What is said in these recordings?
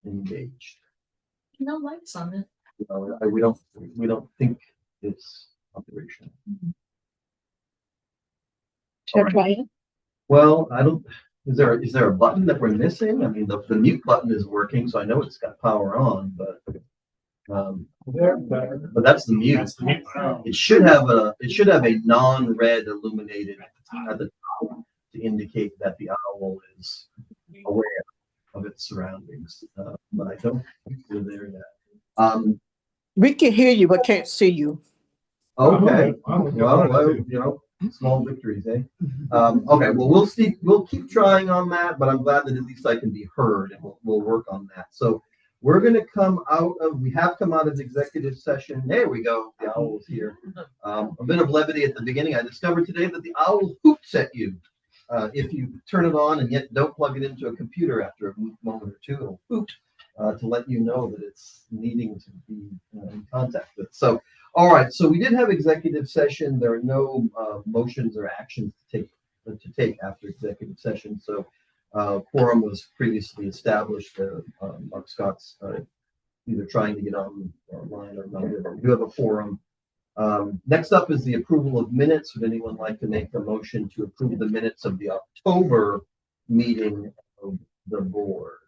engaged. No lights on it. We don't think it's operational. Should I try it? Well, I don't. Is there a button that we're missing? I mean, the mute button is working, so I know it's got power on, but that's the mute. That's the mute. It should have a non-red illuminated at the top to indicate that the owl is aware of its surroundings, but I don't think we're there yet. We can hear you, but can't see you. Okay. Well, small victories, eh? Okay. Well, we'll keep trying on that, but I'm glad that at least I can be heard, and we'll work on that. So we're going to we have come out of executive session. There we go. The owl's here. A bit of levity at the beginning. I discovered today that the owl hoots at you. If you turn it on and yet don't plug it into a computer after a moment or two, it'll hoot to let you know that it's needing to be in contact with. So, all right. So we did have executive session. There are no motions or actions to take after executive session. So quorum was previously established. Mark Scott's either trying to get online or not. We do have a quorum. Next up is the approval of minutes. Would anyone like to make a motion to approve the minutes of the October meeting of the board?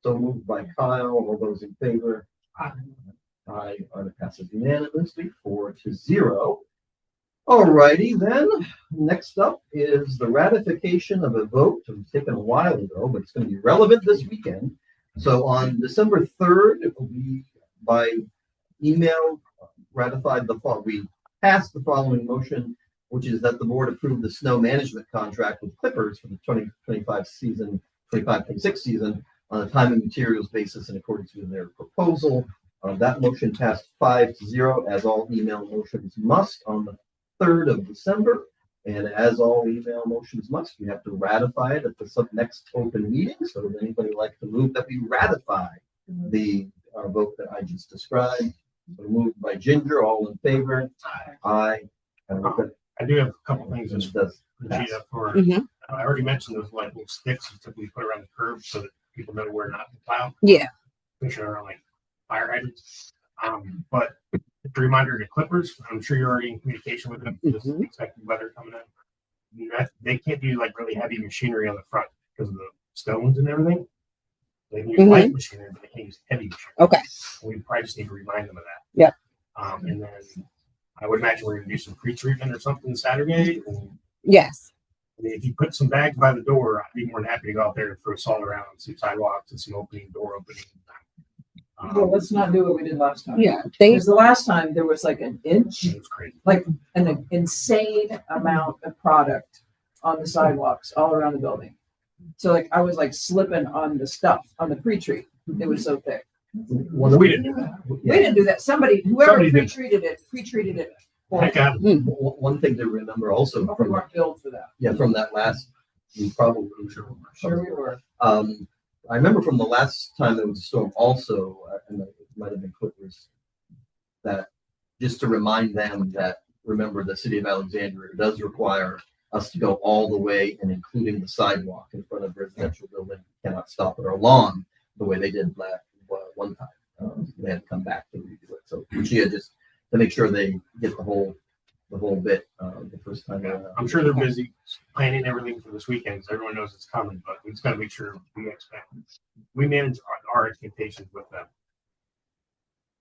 So moved by Kyle. All those in favor? Aye. Passes unanimously 4-0. All righty then. Next up is the ratification of a vote. It was taken a while ago, but it's going to be relevant this weekend. So on December 3rd, we by email ratified we passed the following motion, which is that the board approved the snow management contract with Clippers for the 2025-26 season on a time and materials basis in accordance with their proposal. That motion passed 5-0, as all email motions must on the 3rd of December. And as all email motions must, we have to ratify it at the next open meeting. So would anybody like to move that we ratify the vote that I just described? So moved by Ginger, all in favor? Aye. I do have a couple things This to does sheet pass. up for. Mhm. I already mentioned those like little sticks that we put around the curb so that people know where not to plow. Yeah. Which are like fire hydrants. But a reminder to Clippers, I'm sure you're already in communication with them. Just expecting weather coming in. They can't do like really heavy machinery on the front because of the stones and everything. They can use light machinery, but they can't use heavy machinery. Okay. We probably just need to remind them of that. Yep. And then I would imagine we're going to do some pre-treatment or something Saturday. And Yes. if you put some bags by the door, I'd be more than happy to go out there and throw salt around, some sidewalks and some door opening. Well, let's not do what we did last time. Yeah. Because the last time there was like an inch, It was crazy. like an insane amount of product on the sidewalks all around the building. So like I was like slipping on the stuff on the pre-treat. It was so thick. We didn't do that. We didn't do that. Whoever Somebody did. pre-treated it. Heck out of it. One thing to remember also We weren't billed for that. from that last, we probably Sure we were. I remember from the last time there was a storm also, and it might have been Clippers, that just to remind them that, remember, the city of Alexandria does require us to go all the way and including the sidewalk in front of residential building. Cannot stop at our lawn the way they did one time. They had to come back to redo it. So Lucia just to make sure they get the whole bit the first time around. I'm sure they're busy planning everything for this weekend, so everyone knows it's coming, but we just got to make sure we manage our expectations with them.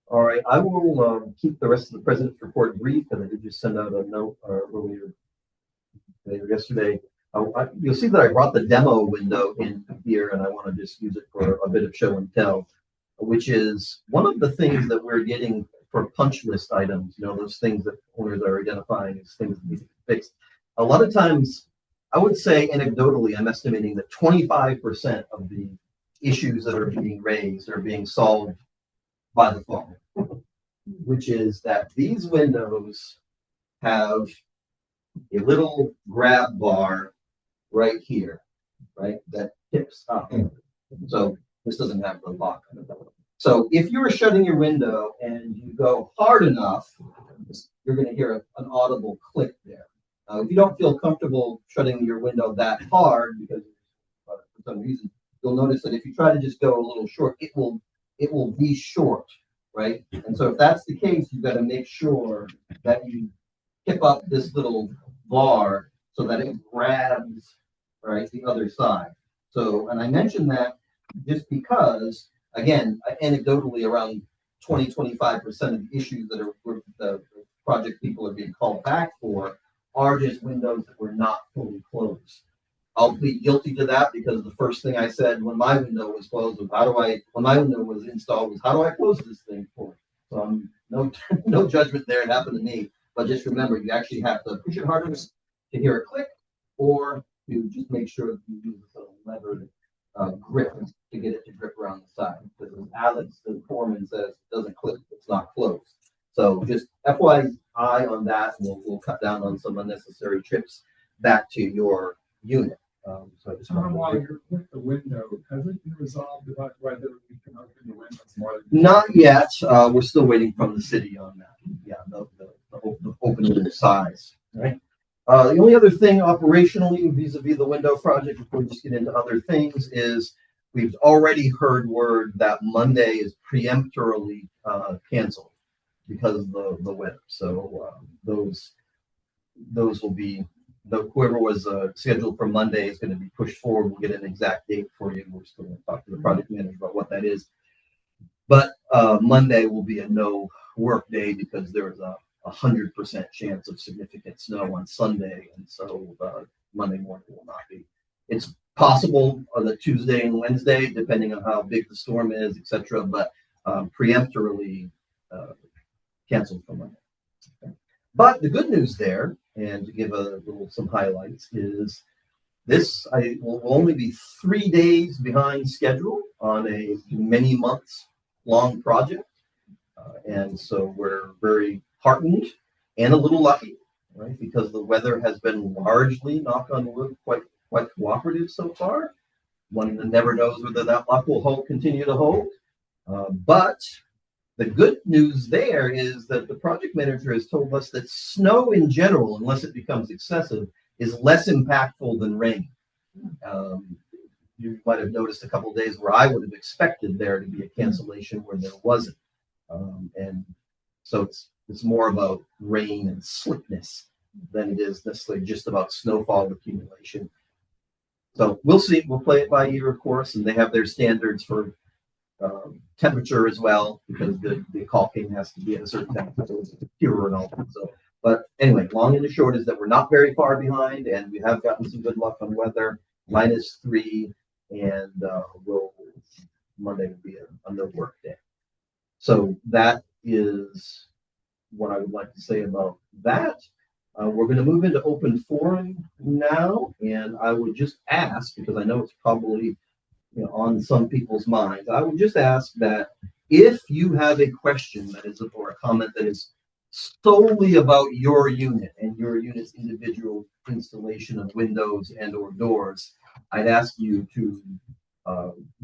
All right, I will keep the rest of the president's report brief, and I did just send out a note earlier yesterday. You'll see that I brought the demo window in here, and I want to just use it for a bit of show and tell, which is one of the things that we're getting for punch list items, those things that owners are identifying as things that need to be fixed. A lot of times, I would say anecdotally, I'm estimating that 25% of the issues that are being raised are being solved by the phone, which is that these windows have a little grab bar right here, right, that tips up. So this doesn't have the lock on it. So if you're shutting your window and you go hard enough, you're going to hear an audible click there. If you don't feel comfortable shutting your window that hard because for some reason you'll notice that if you try to just go a little short, it will be short, right? And so if that's the case, you've got to make sure that you tip up this little bar so that it grabs, right, the other side. So, and I mentioned that just because, again, anecdotally, around 25% of the issues that the project people are being called back for are just windows that were not fully closed. I'll plead guilty to that because the first thing I said when my window was closed was, when my window was installed was, how do I close this thing for? So no judgment there. It happened to me. But just remember, you actually have to push it harder to hear it click, or you just make sure that you use a levered grip to get it to grip around the side. Because as Alex, the foreman, says, it doesn't click, it's not closed. So just FYI on that, we'll cut down on some unnecessary trips back to your unit. So I just While you're with the window, has it been resolved about whether we can open the windows more than? Not yet. We're still waiting from the city on that. Yeah, the opening size. Right. The only other thing operationally vis-a-vis the window project, before we just get into other things, is we've already heard word that Monday is preemptorily canceled because of the weather. So those will be. Whoever was scheduled for Monday is going to be pushed forward. We'll get an exact date for you. We're still going to talk to the project manager about what that is. But Monday will be a no work day because there's a 100% chance of significant snow on Sunday, and so Monday morning will not be. It's possible on the Tuesday and Wednesday, depending on how big the storm is, etc. But preemptorily canceled for Monday. Okay. But the good news there, and to give some highlights, is this will only be 3 days behind schedule on a many months long project. And so we're very heartened and a little lucky, right? Because the weather has been largely, knock on wood, quite cooperative so far. One never knows whether that luck will continue to hold. But the good news there is that the project manager has told us that snow in general, unless it becomes excessive, is less impactful than rain. You might have noticed a couple of days where I would have expected there to be a cancellation where there wasn't. And so it's more about rain and slickness than it is necessarily just about snowfall accumulation. So we'll see. We'll play it by ear, of course, and they have their standards for temperature as well, because the caulking has to be at a certain temperature, pure and all that. So, but anyway, long and the short is that we're not very far behind, and we have gotten some good luck on weather. -3, and Monday will be a no work day. So that is what I would like to say about that. We're going to move into open forum now, and I would just ask, because I know it's probably on some people's minds, I would just ask that if you have a question that is, or a comment that is solely about your unit and your unit's individual installation of windows and or doors, I'd ask you to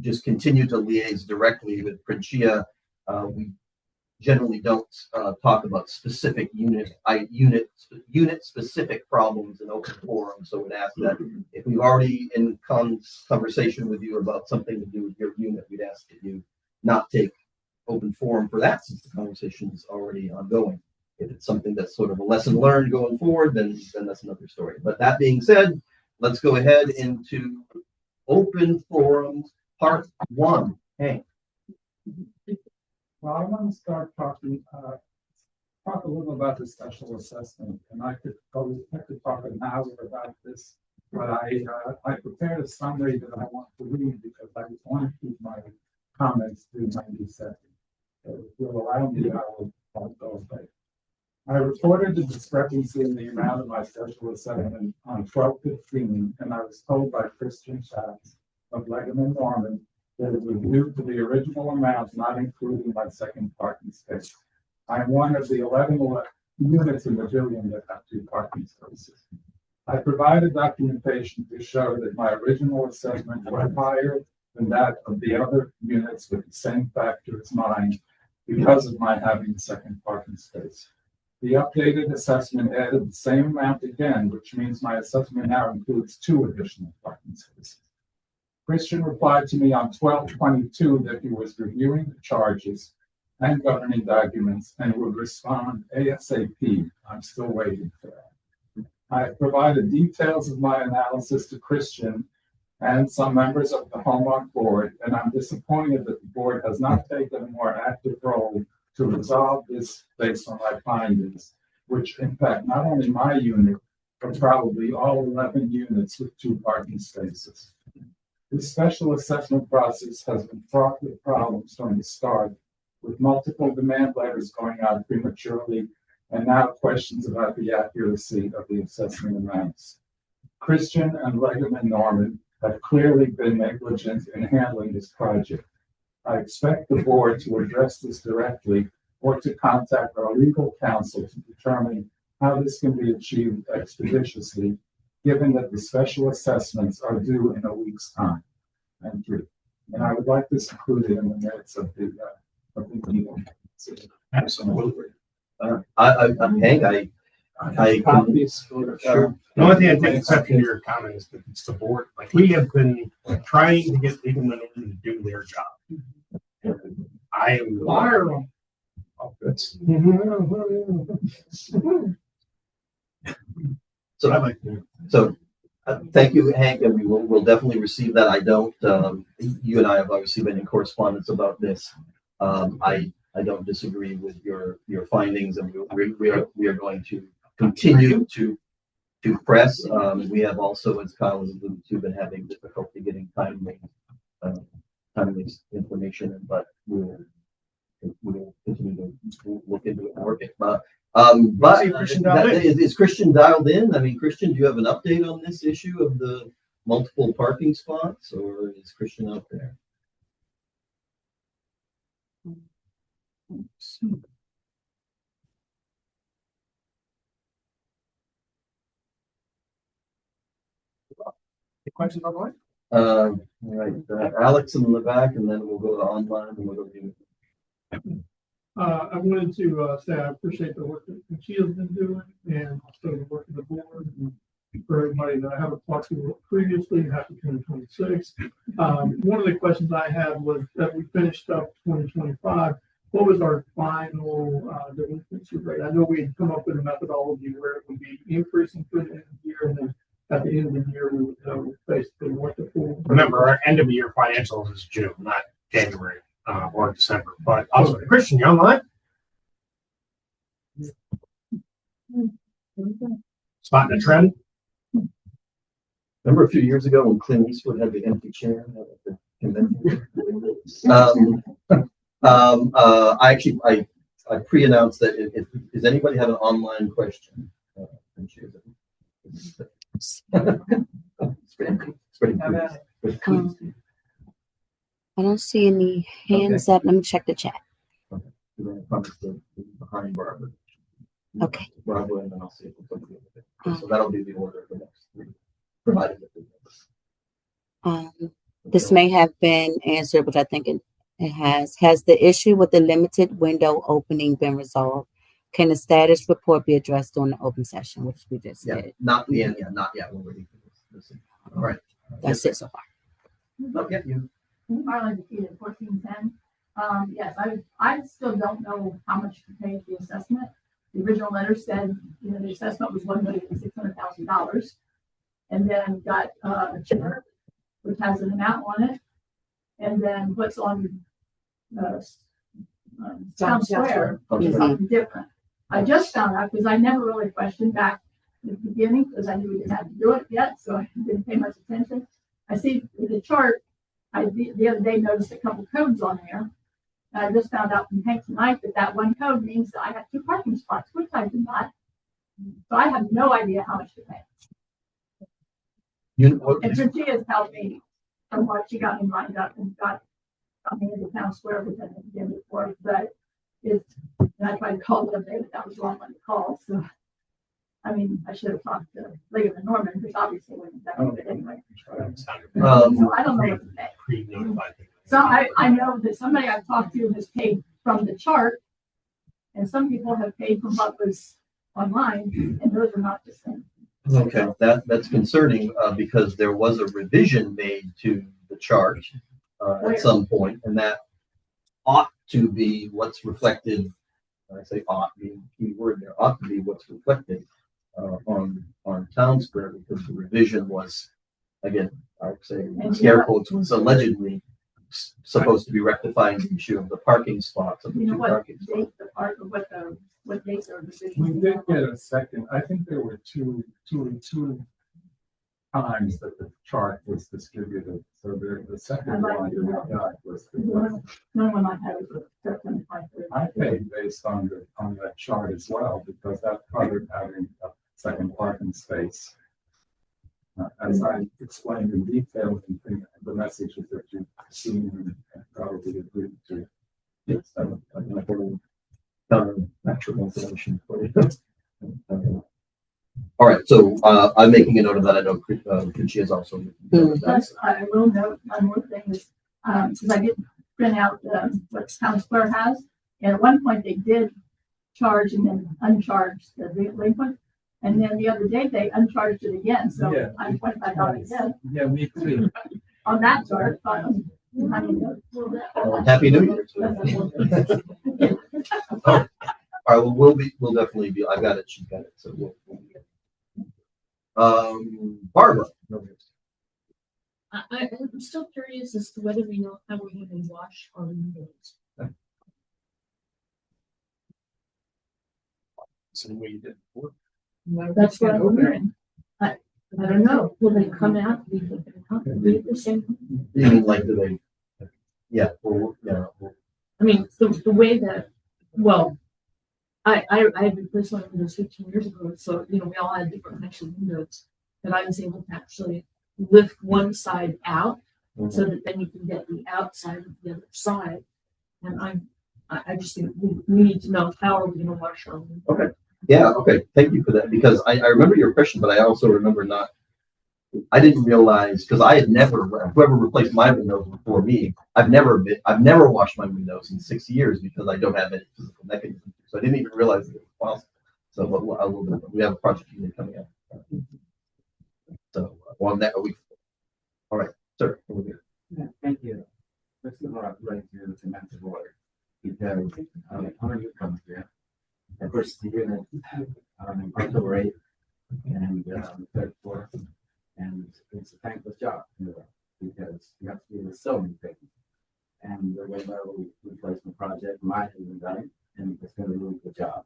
just continue to liaise directly with Princia. We generally don't talk about specific unit specific problems in open forum. So we'd ask that if we've already in conversation with you about something to do with your unit, we'd ask that you not take open forum for that, since the conversation is already ongoing. If it's something that's sort of a lesson learned going forward, then that's another story. But that being said, let's go ahead into open forum part 1. Hank. Well, I want to start talking, talk a little about the special assessment, and I could talk an hour about this, but I prepared a summary that I want to read because I want to keep my comments to 90 seconds. So if you'll allow me, I'll go ahead. I reported the discrepancy in the amount of my special assessment on 12/15, and I was told by Christian Schatz of Lebanon Norman that it was due to the original amount, not including my second parking space. I'm one of the 11 units in the building that have 2 parking spaces. I provided documentation to show that my original assessment was higher than that of the other units with the same factor as mine because of my having a second parking space. The updated assessment added the same amount again, which means my assessment now includes 2 additional parking spaces. Christian replied to me on 12/22 that he was reviewing the charges and governing documents and would respond ASAP. I'm still waiting for that. I have provided details of my analysis to Christian and some members of the Hallmark board, and I'm disappointed that the board has not taken a more active role to resolve this based on my findings, which impact not only my unit, but probably all 11 units with 2 parking spaces. This special assessment process has been fraught with problems from the start, with multiple demand letters going out prematurely, and now questions about the accuracy of the assessment amounts. Christian and Legerman Norman have clearly been negligent in handling this project. I expect the board to address this directly or to contact our legal counsel to determine how this can be achieved expeditiously, given that the special assessments are due in a week's time. Thank you. And I would like this included in the minutes of the meeting. Absolutely. Hank, I Copies for sure. The only thing I take exception to your comment is that it's the board. Like, we have been trying to get legal men to do their job. I am. Fire them. Oh, that's. So I like to. So, thank you, Hank, and we'll definitely receive that. I don't, you and I have obviously been in correspondence about this. I don't disagree with your findings, and we are going to continue to press. We have also, as Kyle has alluded to, been having difficulty getting timely information, but we'll continue to look into it and work it. But See Christian dialed in. is Christian dialed in? I mean, Christian, do you have an update on this issue of the multiple parking spots, or is Christian out there? Any questions online? All right, Alex in the back, and then we'll go to online, and we'll go to you. I wanted to say I appreciate the work that she has been doing and also the work of the board. And for everybody that I haven't talked to previously, happy 2026. One of the questions I had was that we finished up 2025. What was our final delinquency rate? I know we had come up with a methodology where it would be increasing through the end of the year, and then at the end of the year, we would know basically what the full. Remember, our end of the year financials is June, not January or December. But also, Christian, you online? Spotting a trend? Remember a few years ago when Clint Eastwood had the empty chair at the convention? I pre-announced that if does anybody have an online question? It's pretty cool. I don't see any hands up. Let me check the chat. Behind Barbara. Okay. Barbara, and then I'll see if it's okay. So that'll be the order of the next three, provided that This may have been answered, but I think it has. Has the issue with the limited window opening been resolved? Can the status report be addressed during the open session, which we just did? not yet. We're ready for this. All right. That's it so far. Not yet. You. Marlon defeated 1410. Yes, I still don't know how much to pay for the assessment. The original letter said, the assessment was $1,600,000, and then got a check which has an amount on it, and then what's on Town Square is something different. I just found out because I never really questioned back in the beginning because I knew we didn't have to do it yet, so I didn't pay much attention. I see the chart. The other day noticed a couple codes on there. And I just found out from Hank tonight that one code means that I have 2 parking spots, which I do not. So I have no idea how much to pay. And so she has helped me from what she got me lined up and got me into Town Square, which I didn't get before. But and I tried to call the other day, but that was the wrong one to call. So, I mean, I should have talked to Legerman Norman, because obviously wouldn't have done it anyway. So I don't know what to pay. Pre-notified. So I know that somebody I've talked to has paid from the chart, and some people have paid from what was online, and those are not the same. Okay, that's concerning because there was a revision made to the chart at some point, and that ought to be what's reflected. I say ought being a key word there. Ought to be what's reflected on Town Square, because the revision was, again, I would say scare quotes, was allegedly supposed to be rectifying the issue of the parking spots of the You know two what parking spots. date the part, what dates are We decisions? did get a second, I think there were two times that the chart was distributed. So the second one that we got was, No one I had was September 23rd. I paid based on that chart as well, because that covered having a second parking space. As I explained in detail in the messages that you've seen and probably agreed to. Yes, natural information for you. All right, so I'm making a note of that. I know Kuchi is also making a note of that. Plus, I will note one more thing is, because I didn't print out what Town Square has, and at one point they did charge and then uncharge the delinquent, and then the other day they uncharged it again, so Yeah. I'm $25 again Yeah, me too. on that chart. Happy New Year. All right, well, we'll definitely be, I've got it, she's got it, so we'll get it. Barbara. I'm still curious as to whether we know how we're going to wash our windows. Same way you did before. That's what I'm wondering. I don't know. Will they come out? Do the same? You mean like, do they? Yeah, I mean, the way that, well, I replaced my windows 15 years ago, so we all had different connection windows, and I was able to actually lift one side out so that then you can get the outside of the other side. And I just think we need to know how are we going to wash our windows. Okay. Yeah, okay. Thank you for that, because I remember your question, but I also remember I didn't realize, because I had never, whoever replaced my windows before me, I've never washed my windows in 6 years because I don't have any physical mechanism. So I didn't even realize that it was possible. So we have a project unit coming up. So on that week. All right, sir. Over here. Yeah, thank you. This is what I'd like to do to mental order, because how you come here? At first, you're gonna October 8th and third, fourth, and it's a thankless job, because you have to deal with so many things. And the way that we replacement project, mine has been done, and it's gonna do a good job.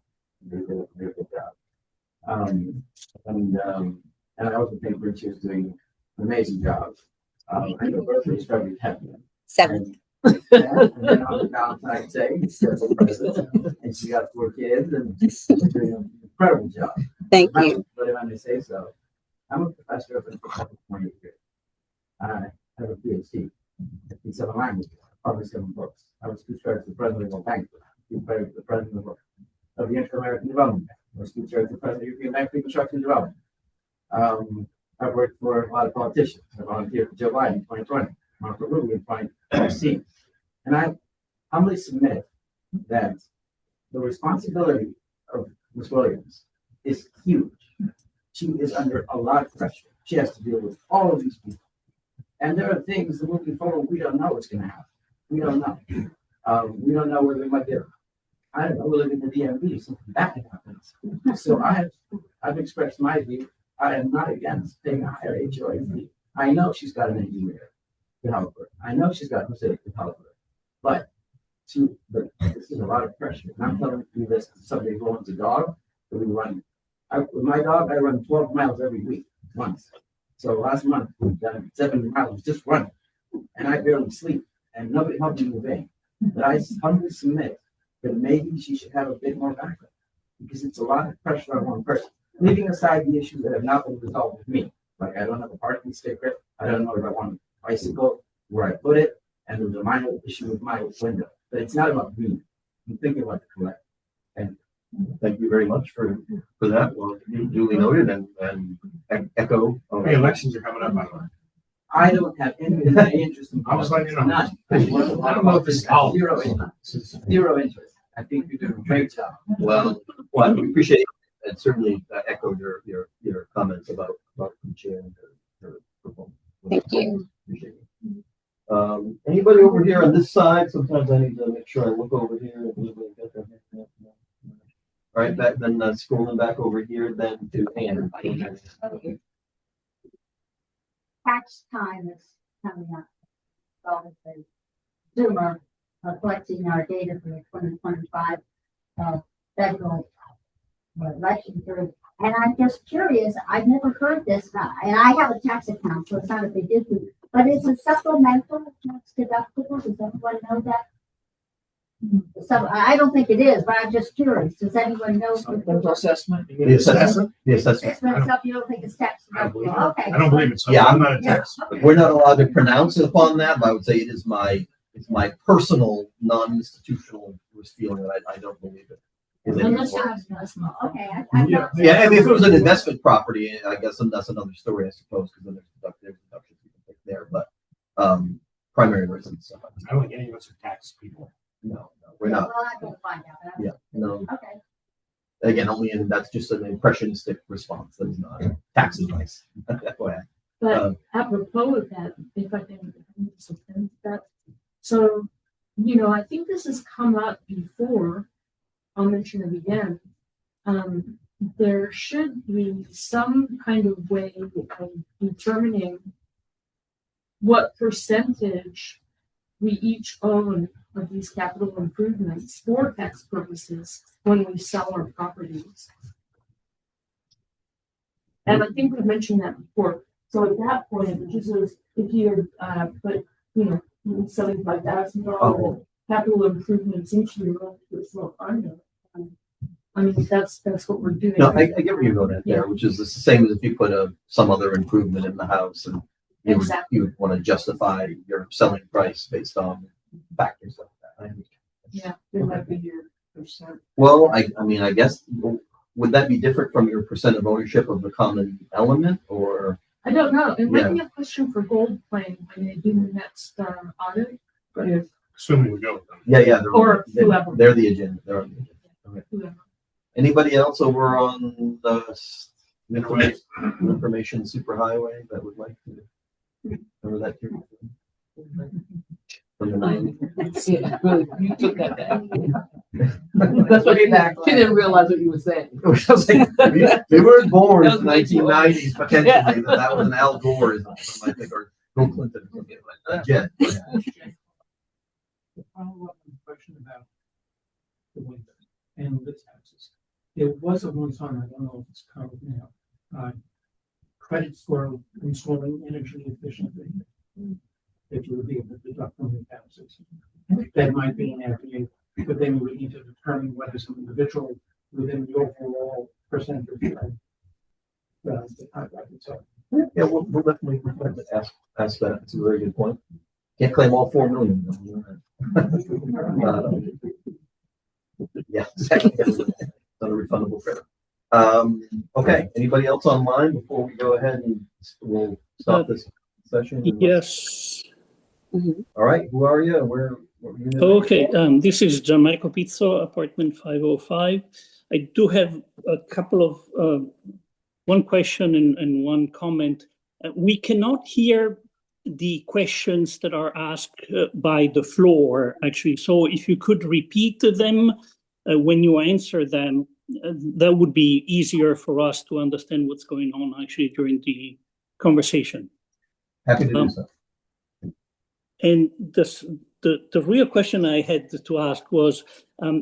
They did a very good job. And I also think Richie is doing an amazing job. I know birthday is February 10th. 7th. And then on Valentine's Day, and she got 4 kids, and she's doing an incredible job. Thank you. But if I may say so, I'm a professor of for 20 years. I have a PhD in 7 languages, published 7 books. I was speech to the president of the bank, the president of the Inter-American Development Bank. I was speech to the president of the European Bank for Reconstruction and Development. I've worked for a lot of politicians. I volunteered for Joe Biden in 2020, Marco Rubio in 2016. And I humbly submit that the responsibility of Ms. Williams is huge. She is under a lot of pressure. She has to deal with all of these people. And there are things that moving forward, we don't know what's going to happen. We don't know. We don't know whether we might get, I don't know, we live in the DMV, something bad happens. So I've expressed my view. I am not against paying a higher HOA fee. I know she's got an engineer to help her. I know she's got Jose to help her. But this is a lot of pressure. And I'm telling you this as somebody who owns a dog that we run. With my dog, I run 12 miles every week, once. So last month, we've done 7 miles just running. And I barely sleep. And nobody helped me move in. But I humbly submit that maybe she should have a bit more backup. Because it's a lot of pressure on one person. Leaving aside the issues that have not been resolved with me. Like I don't have a parking sticker. I don't know if I want a bicycle, where I put it. And there's a minor issue with my window. But it's not about me. I'm thinking about the collective. And Thank you very much for that. Well, duly noted and echo. Hey, elections are coming up, by the way. I don't have any interest in. I was letting you know. None. I don't know if this is all. Zero interest. Zero interest. I think you're doing a great job. Well, we appreciate it, and certainly echo your comments about the chair and her performance. Thank you. Appreciate it. Anybody over here on this side? Sometimes I need to make sure I look over here. All right, back then scrolling back over here, then to Ann. Tax time is coming up. So the Zoomer collecting our data for the 2025 federal election period. And I'm just curious, I've never heard this, and I have a tax account, so it's not a big issue. But is it supplemental tax deductible? Does everyone know that? So I don't think it is, but I'm just curious. Does anyone know? Supplemental assessment. The assessment? The assessment. It's not something you don't think is tax deductible. Okay. I don't believe it's. Yeah, I'm not a tax. We're not allowed to pronounce upon that, but I would say it is it's my personal, non-institutional feeling that I don't believe it. Unless you have investment. Okay. Yeah. Yeah, I mean, if it was an investment property, I guess that's another story, I suppose, because then there's deductions you can take there, but, primary residence. I don't think any of us are tax people. No, we're not. Well, I will find out. But Yeah, no. Okay. Again, that's just an impressionistic response. That is not tax advice. FYI. But apropos of that, if I can supplement that, so, you know, I think this has come up before. I'll mention it again. There should be some kind of way of determining what percentage we each own of these capital improvements for tax purposes when we sell our properties. And I think we've mentioned that before. So at that point, just as if you put, you know, $75,000 capital improvements into your own personal fund. I mean, that's what we're doing. No, I get where you're going at there, which is the same as if you put some other improvement in the house and you would want to justify your selling price based on factors like that. Yeah, it might be your percent. Well, I mean, I guess, would that be different from your percent of ownership of the common element or? I don't know. It might be a question for Gold Plane when they do the next audit. If Assuming we go with them. Yeah. Or whoever. They're the agenda. They're on the agenda. Okay. whoever. Anybody else over on the information superhighway that would like to? Remember that? From the 90s? Yeah, really, you took that down. That's what he back. She didn't realize what you were saying. I was like, we were born in That the was way 1990s, potentially. That was an Al Goreism, I think, or Bill Clinton. Jen. Follow-up question about the window and the taxes. There was at one time, I don't know if it's covered now, credits for installing energy efficiently. That you would be able to deduct from the taxes. That might be an avenue, but then we need to determine whether some individual within the overall percentage of Yeah, we'll definitely ask that. It's a very good point. Can't claim all 4 million. Yeah, exactly. Not a refundable credit. Okay, anybody else online before we go ahead and we'll stop this session? Yes. All right, who are you? What unit? Okay, this is Gianmarco Pizzo, apartment 505. I do have a couple of, one question and one comment. We cannot hear the questions that are asked by the floor, actually. So if you could repeat them when you answer them, that would be easier for us to understand what's going on actually during the conversation. Happy to do so. And the real question I had to ask was,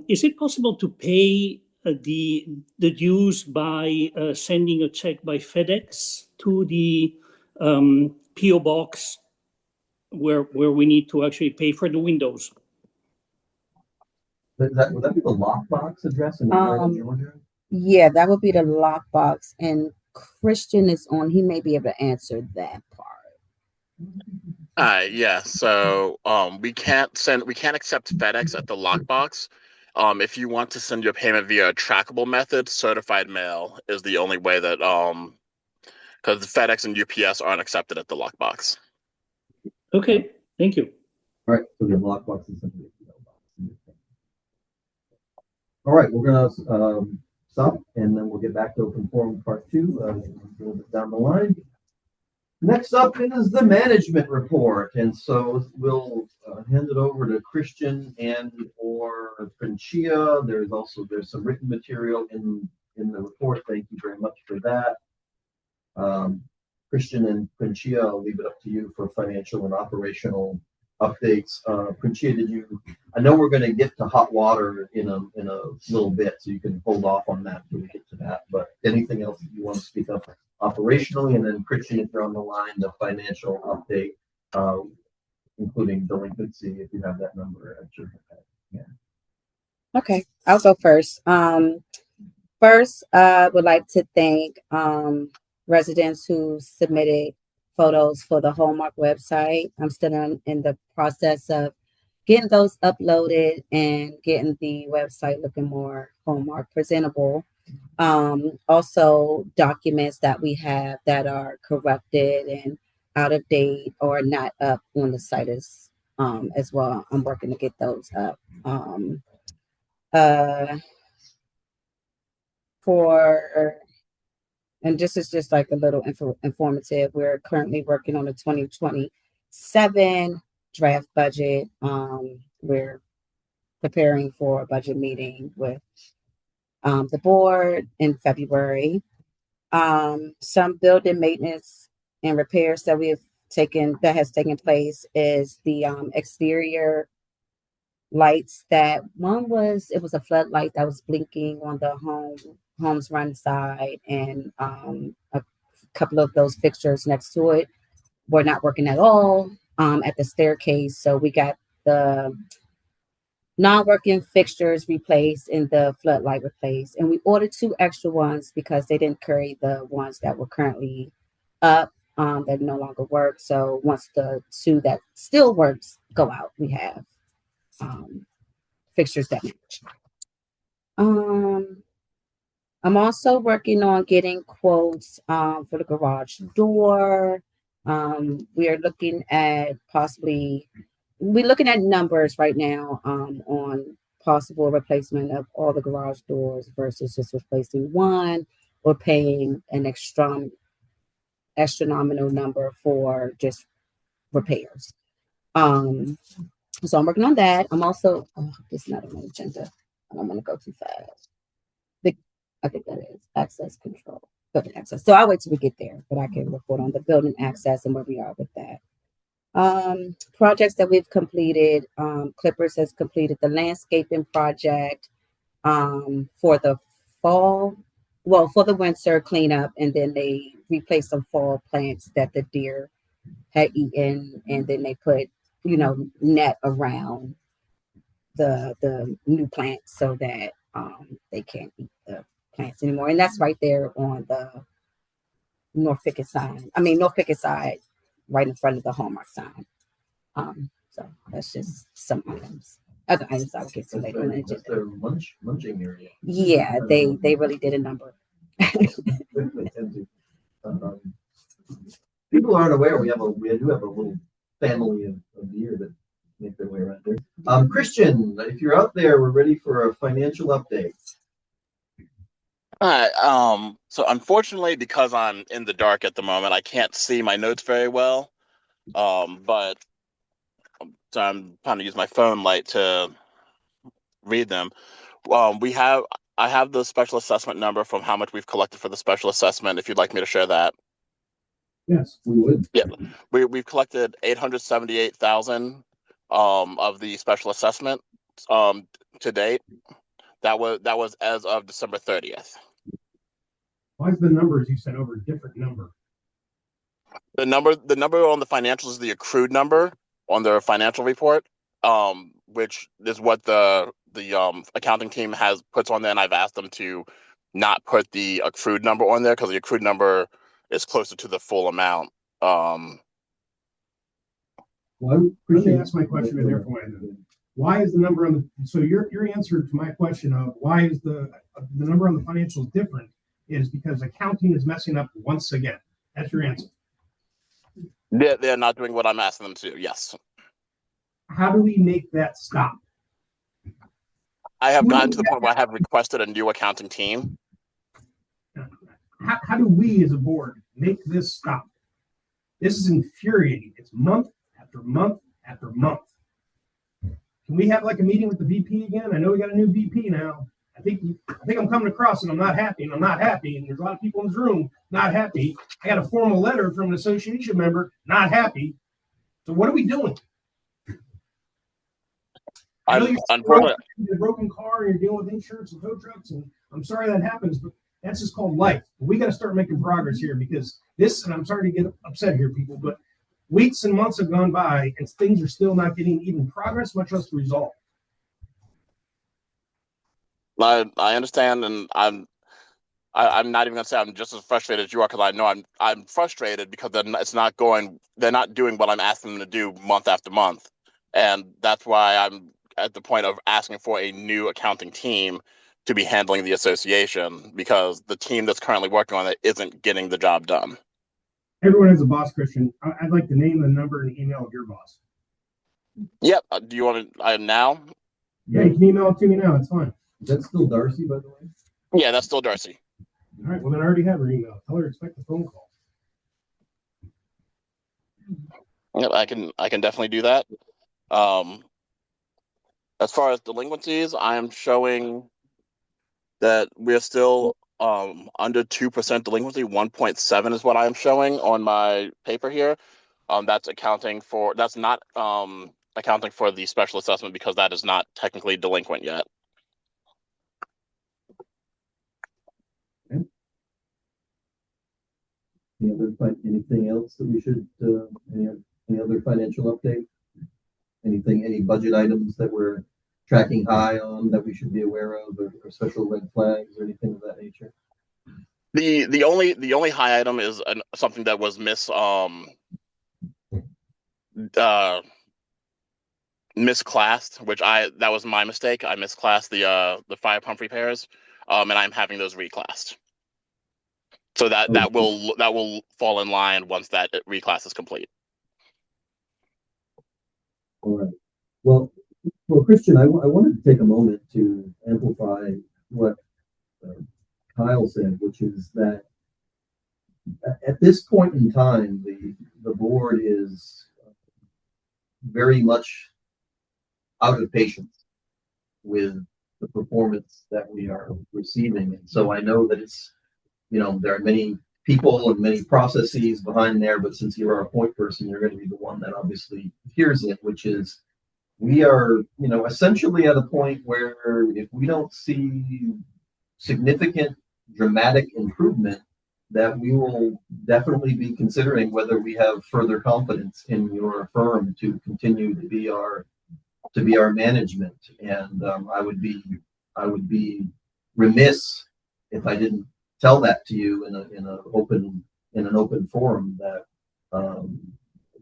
is it possible to pay the dues by sending a check by FedEx to the PO box where we need to actually pay for the windows? Would that be the lockbox address in Georgia? Yeah, that would be the lockbox. And Christian is on. He may be able to answer that part. Yeah. So we can't accept FedEx at the lockbox. If you want to send your payment via a trackable method, certified mail is the only way that because FedEx and UPS aren't accepted at the lockbox. Okay, thank you. All right, so the lockbox is simply all right, we're gonna stop and then we'll get back to open forum part 2 a little bit down the line. Next up is the management report, and so we'll hand it over to Christian and or Francia. There's some written material in the report. Thank you very much for that. Christian and Francia, I'll leave it up to you for financial and operational updates. Francia, I know we're going to get to hot water in a little bit, so you can hold off on that until we get to that. But anything else that you want to speak of operationally, and then Christian, if you're on the line, the financial update, including delinquency, if you have that number at your head. Yeah. Okay, I'll go first. First, would like to thank residents who submitted photos for the Hallmark website. I'm still in the process of getting those uploaded and getting the website looking more Hallmark presentable. Also documents that we have that are corrupted and out of date or not up on the site as well. I'm working to get those up. And this is just like a little informative. We're currently working on a 2027 draft budget. We're preparing for a budget meeting with the board in February. Some building maintenance and repairs that has taken place is the exterior lights. That one was a floodlight that was blinking on the home's run side, and a couple of those fixtures next to it were not working at all at the staircase. So we got the non-working fixtures replaced and the floodlight replaced, and we ordered 2 extra ones because they didn't carry the ones that were currently up that no longer work. So once the 2 that still works go out, we have fixtures that match. I'm also working on getting quotes for the garage door. We are looking at we're looking at numbers right now on possible replacement of all the garage doors versus just replacing one or paying an astronomical number for just repairs. So I'm working on that. I'm also, this is not on my agenda. I don't want to go too fast. I think that is access control, building access. So I'll wait till we get there, but I can report on the building access and where we are with that. Projects that we've completed. Clippers has completed the landscaping project for the fall, for the winter cleanup, and then they replaced some fall plants that the deer had eaten, and then they put, net around the new plants so that they can't eat the plants anymore. And that's right there on the North Pickett side, right in front of the Hallmark sign. So that's just some items. Other items I'll get to later on the agenda. That's their munching area. Yeah, they really did a number. People aren't aware we do have a little family of deer that make their way around there. Christian, if you're out there, we're ready for a financial update. All right. So unfortunately, because I'm in the dark at the moment, I can't see my notes very well. But so I'm trying to use my phone light to read them. I have the special assessment number from how much we've collected for the special assessment. If you'd like me to share that. Yes, we would. Yeah, we've collected 878,000 of the special assessment to date. That was as of December 30th. Why is the numbers you sent over a different number? The number on the financials is the accrued number on their financial report, which is what the accounting team puts on there, and I've asked them to not put the accrued number on there because the accrued number is closer to the full amount. Let me ask my question in there for you. Why is the number on the, so your answer to my question of why is the number on the financials different is because accounting is messing up once again. That's your answer. They're not doing what I'm asking them to. Yes. How do we make that stop? I have gotten to the point where I have requested a new accounting team. How do we as a board make this stop? This is infuriating. It's month after month after month. Can we have like a meeting with the VP again? I know we got a new VP now. I think I'm coming across and I'm not happy, and there's a lot of people in this room not happy. I got a formal letter from an association member not happy. So what are we doing? I know you're a broken car and you're dealing with insurance and tow trucks, and I'm sorry that happens, but that's just called life. We got to start making progress here, because this, and I'm sorry to get upset here, people, but weeks and months have gone by and things are still not getting even progress, much less resolved. I understand, and I'm not even gonna say I'm just as frustrated as you are, because I know I'm frustrated because they're not doing what I'm asking them to do month after month, and that's why I'm at the point of asking for a new accounting team to be handling the association, because the team that's currently working on it isn't getting the job done. Everyone has a boss, Christian. I'd like the name, the number, and email of your boss. Yep. Do you want to now? Yeah, you can email it to me now. It's fine. Is that still Darcy, by the way? Yeah, that's still Darcy. All right. Well, then I already have her email. Tell her to expect a phone call. Yep, I can definitely do that. As far as delinquencies, I am showing that we're still under 2% delinquency. 1.7 is what I am showing on my paper here. That's not accounting for the special assessment, because that is not technically delinquent yet. Okay. Anything else that we should, any other financial update? Any budget items that we're tracking high on that we should be aware of, or special red flags or anything of that nature? The only high item is something that was misclassed, which that was my mistake. I misclassed the fire pump repairs, and I'm having those reclassed. So that will fall in line once that reclass is complete. All right. Well, Christian, I wanted to take a moment to amplify what Kyle said, which is that at this point in time, the board is very much out of patience with the performance that we are receiving. And so I know that it's, there are many people and many processes behind there, but since you're our point person, you're going to be the one that obviously hears it, which is we are, essentially at a point where if we don't see significant, dramatic improvement, that we will definitely be considering whether we have further confidence in your firm to continue to be our management. And I would be remiss if I didn't tell that to you in an open forum, that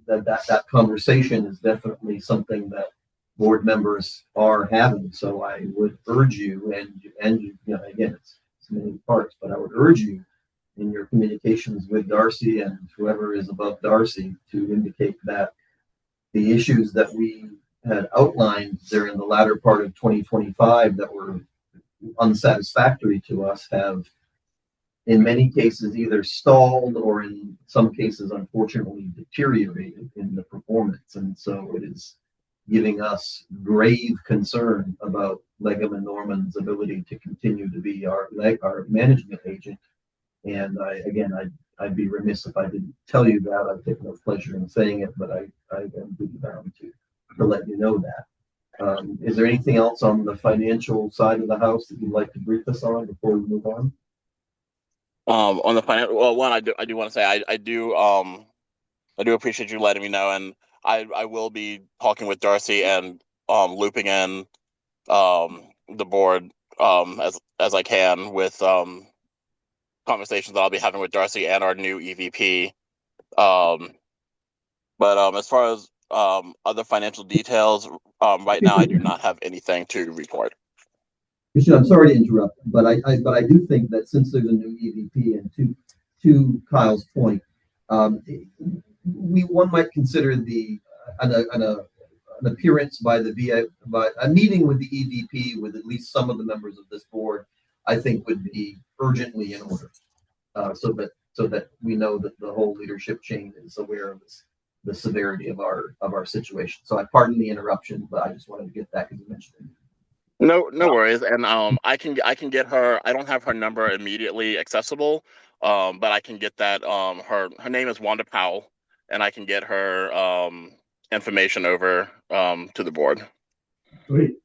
that conversation is definitely something that board members are having. So I would urge you, and again, it's many parts, but I would urge you in your communications with Darcy and whoever is above Darcy to indicate that the issues that we had outlined there in the latter part of 2025 that were unsatisfactory to us have in many cases either stalled or in some cases unfortunately deteriorated in the performance. And so it is giving us grave concern about Legum & Norman's ability to continue to be our management agent. And I'd be remiss if I didn't tell you that. I've taken no pleasure in saying it, but I am bound to let you know that. Is there anything else on the financial side of the house that you'd like to brief us on before we move on? On the financial, well, one, I do want to say I do appreciate you letting me know, and I will be talking with Darcy and looping in the board as I can with conversations that I'll be having with Darcy and our new EVP. But as far as other financial details, right now I do not have anything to report. Christian, I'm sorry to interrupt, but I do think that since there's a new EVP, and to Kyle's point, one might consider an appearance by a meeting with the EVP with at least some of the members of this board, I think would be urgently in order, so that so that we know that the whole leadership chain is aware of this, the severity of our situation. So I pardon the interruption, but I just wanted to get that because you mentioned it. No worries. And I can get her. I don't have her number immediately accessible, but I can get that. Her name is Wanda Powell, and I can get her information over to the board. Sweet.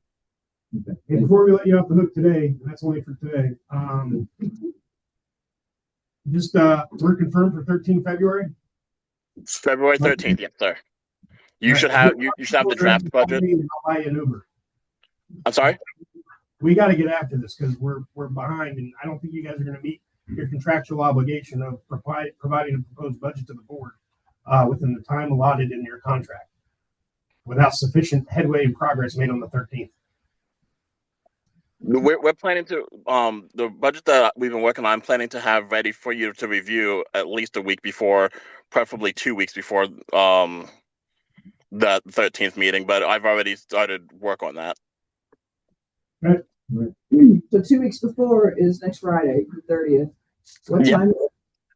Okay. And before we let you off the hook today, and that's only for today, we're confirmed for 13 February. February 13th, yes, sir. You should have the draft budget. I'll buy you an Uber. I'm sorry. We got to get after this because we're behind, and I don't think you guys are going to meet your contractual obligation of providing a proposed budget to the board within the time allotted in your contract, without sufficient headway and progress made on the 13th. We're planning to the budget that we've been working on. I'm planning to have ready for you to review at least a week before, preferably 2 weeks before the 13th meeting. But I've already started work on that. Right. So 2 weeks before is next Friday, the 30th. What time?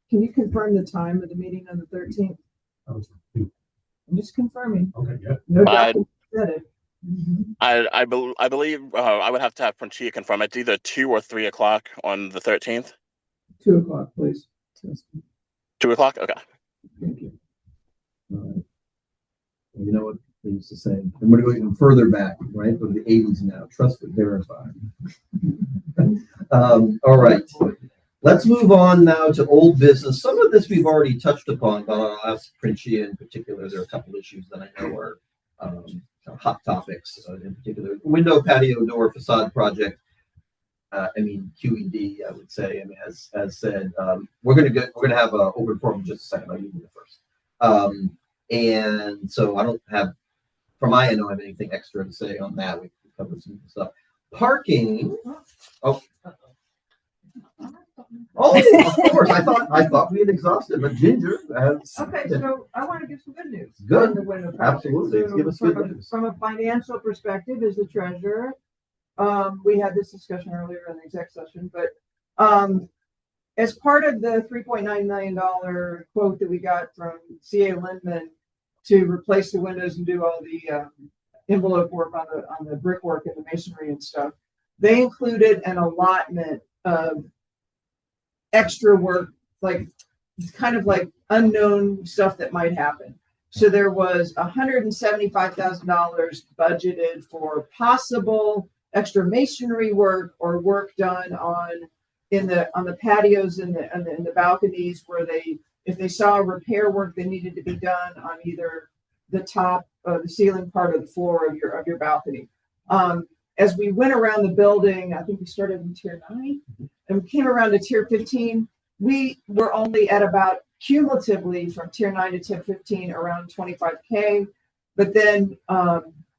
Can you confirm the time of the meeting on the 13th? I'm just confirming. Okay, yeah. No doubt you said it. I believe I would have to have Francia confirm. It's either 2 or 3 o'clock on the 13th. 2 o'clock, please. 2 o'clock. Okay. Thank you. You know what they used to say? I'm going to go even further back, right? Go to the 80s now. Trust but verify. All right. Let's move on now to old business. Some of this we've already touched upon, but I'll ask Francia in particular. There are a couple issues that I know are hot topics, in particular. Window, patio, door, facade project. QED, I would say. As said, we're gonna have an open forum in just a second. I'll give you the first. And so I don't have, from my end, I don't have anything extra to say on that. We covered some stuff. Parking. Oh, of course. I thought we had exhausted, but Ginger has. Okay, so I want to give some good news. Good. On the window project. Absolutely. So Give us good news. From a financial perspective, as the treasurer, we had this discussion earlier in the exec session, but as part of the $3.9 million quote that we got from CA Lindman to replace the windows and do all the envelope work on the brickwork and the masonry and stuff, they included an allotment of extra work, like kind of like unknown stuff that might happen. So there was $175,000 budgeted for possible extra masonry work or work done on the patios and the balconies where if they saw repair work that needed to be done on either the top of the ceiling part of the floor of your balcony. As we went around the building, I think we started in tier 9 and we came around to tier 15. We were only at about cumulatively from tier 9 to tier 15 around 25K, but then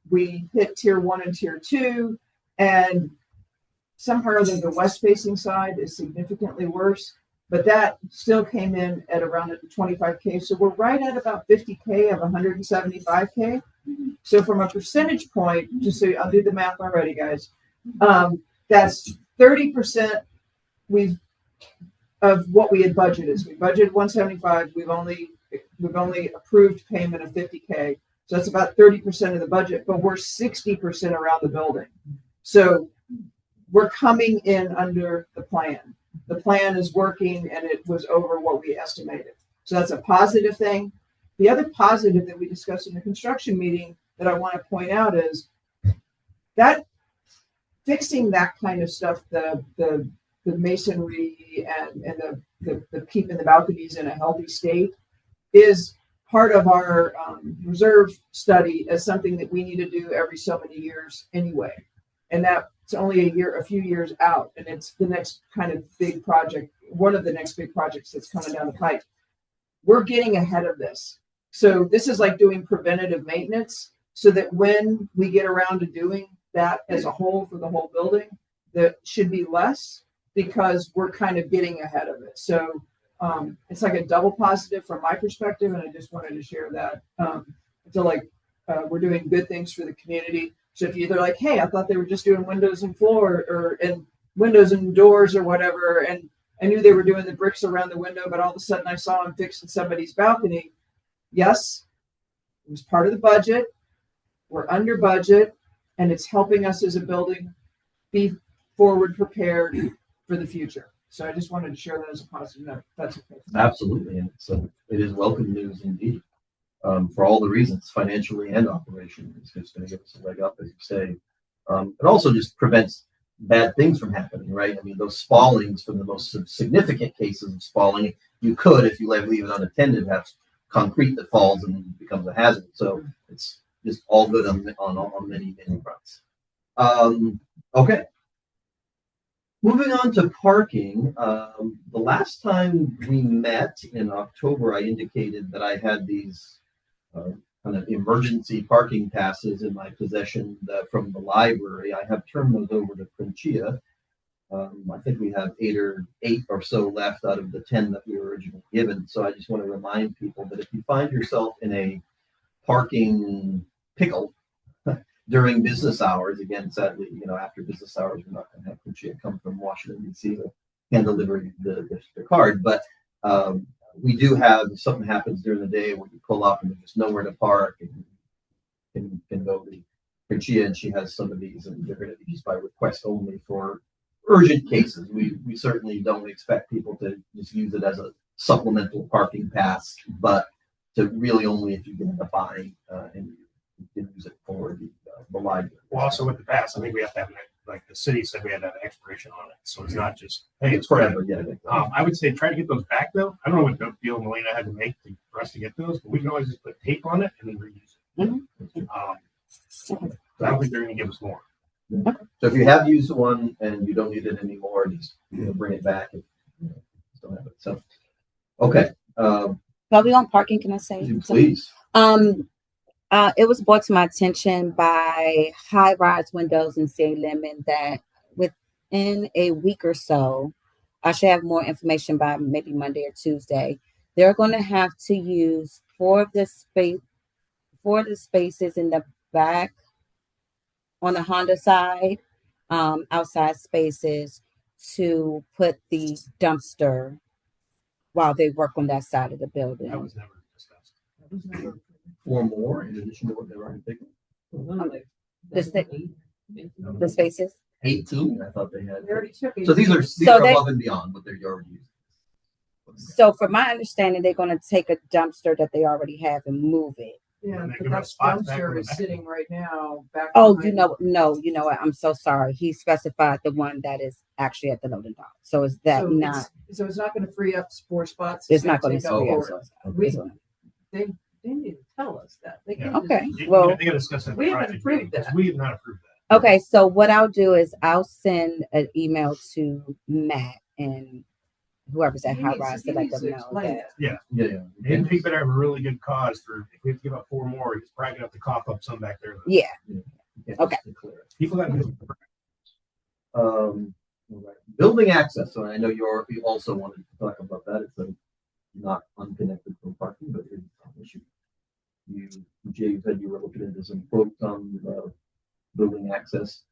we hit tier 1 and tier 2, and somehow the west facing side is significantly worse, but that still came in at around 25K. So we're right at about 50K of 175K. So from a percentage point, just so I'll do the math already, guys. That's 30% of what we had budgeted. So we budgeted 175. We've only approved payment of 50K. So that's about 30% of the budget, but we're 60% around the building. So we're coming in under the plan. The plan is working and it was over what we estimated. So that's a positive thing. The other positive that we discussed in the construction meeting that I want to point out is that fixing that kind of stuff, the masonry and the keeping the balconies in a healthy state is part of our reserve study as something that we need to do every so many years anyway. And that's only a few years out. And it's the next kind of big project, one of the next big projects that's coming down the pipe. We're getting ahead of this. So this is like doing preventative maintenance so that when we get around to doing that as a whole for the whole building, that should be less because we're kind of getting ahead of it. So it's like a double positive from my perspective. And I just wanted to share that. I feel like we're doing good things for the community. So if you're like, hey, I thought they were just doing windows and floor and windows and doors or whatever, and I knew they were doing the bricks around the window, but all of a sudden I saw them fixing somebody's balcony. Yes, it was part of the budget. We're under budget, and it's helping us as a building be forward prepared for the future. So I just wanted to share that as a positive note. That's okay. Absolutely, and so it is welcome news indeed. For all the reasons, financially and operationally, it's just going to give us a leg up, as you say. It also just prevents bad things from happening, right? I mean, those spallings, from the most significant cases of spalling, you could, if you leave it unattended, have concrete that falls and becomes a hazard. So it's just all good on many fronts. Okay. Moving on to parking. The last time we met in October, I indicated that I had these kind of emergency parking passes in my possession from the library. I have turned those over to Quinchia. I think we have eight or so left out of the 10 that we were originally given. So I just want to remind people that if you find yourself in a parking pickle during business hours, again, sadly, after business hours, we're not going to have Quinchia come from Washington, D.C. to hand deliver the card. But we do have, if something happens during the day when you pull up and there's just nowhere to park, and can go to Quinchia, and she has some of these, and they're going to be just by request only for urgent cases. We certainly don't expect people to just use it as a supplemental parking pass, but to really only if you get a fine and you can use it for the library. Well, also with the pass, I think we have to have, like the city said, we had to have an expiration on it. So it's not just, hey, It's forever, yeah. I would say try to get those back though. I don't know what deal Melina had to make for us to get those, but we can always just put tape on it and then reuse it. So I don't think they're going to give us more. So if you have used one and you don't need it anymore, just bring it back if you don't have it. So, okay. While we on parking, can I say? Please. It was brought to my attention by High Rise Windows in Salem that within a week or so, I should have more information by maybe Monday or Tuesday. They're going to have to use four of the spaces in the back on the Honda side, outside spaces, to put the dumpster while they work on that side of the building. That was never discussed. Four more in addition to what they're already taking. The spaces? 18. I thought they had. They already took it. So these are above and beyond what they're already using. So from my understanding, they're going to take a dumpster that they already have and move it. Yeah, And they but give that us spots back dumpster on the is back. sitting right now back. Oh, behind- you know what? I'm so sorry. He specified the one that is actually at the loading dock. So is that so not? So it's not going to free up 4 spots. It's not going take to up be. four. Okay. They need to tell us that. They can't Okay. just- Well, they got to discuss it. we haven't approved that. We have not approved that. okay. So what I'll do is I'll send an email to Matt and whoever's at He High needs- Rise he to let needs them to know explain that. Yeah. Yeah. And he better have a really good cause for, if we have to give up 4 more, he's probably going to have to cough up some back there. Yeah. Yeah, Okay. just to clear it. People that All right. Building access. So I know you also wanted to talk about that. It's not unconnected from parking, but it's an issue. Jay said you were looking into some quotes on building access.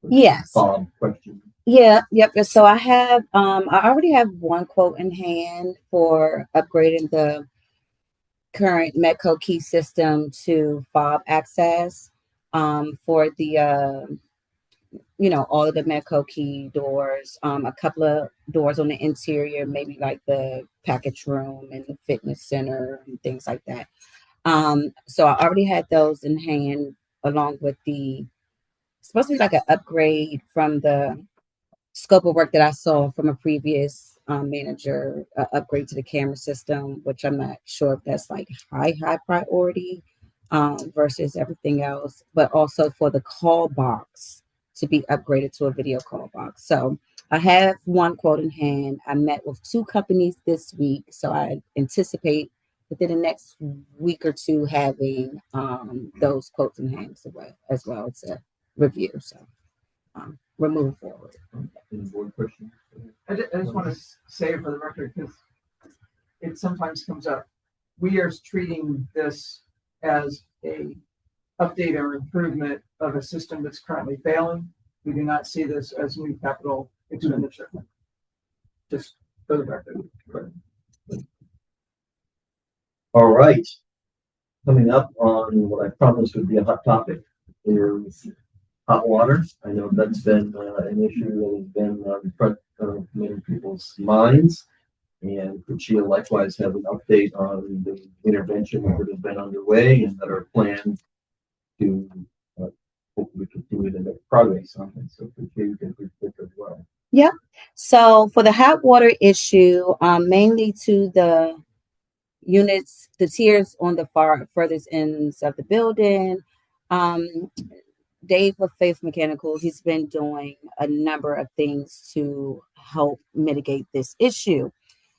Yes. Bob question. Yeah, yep. So I have I already have one quote in hand for upgrading the current Medco key system to fob access for the all of the Medco key doors, a couple of doors on the interior, maybe like the package room and the fitness center and things like that. So I already had those in hand along with supposed to be like an upgrade from the scope of work that I saw from a previous manager, upgrade to the camera system, which I'm not sure if that's like high priority versus everything else, but also for the call box to be upgraded to a video call box. So I have one quote in hand. I met with 2 companies this week, so I anticipate within the next week or 2 having those quotes in hand as well to review. So we're moving forward. Any board questions? I just want to say for the record, because it sometimes comes up. We are treating this as a update or improvement of a system that's currently failing. We do not see this as new capital expenditure. Just For the record. All right. Coming up on what I promised would be a hot topic is hot water. I know that's been an issue that has been in front of many people's minds. And could she likewise have an update on the interventions that have been underway and that are planned to hopefully continue to make progress on it. So could you can report as well. Yeah. So for the hot water issue, mainly to the units, the tiers on the furthest ends of the building. Dave with Faith Mechanical, he's been doing a number of things to help mitigate this issue.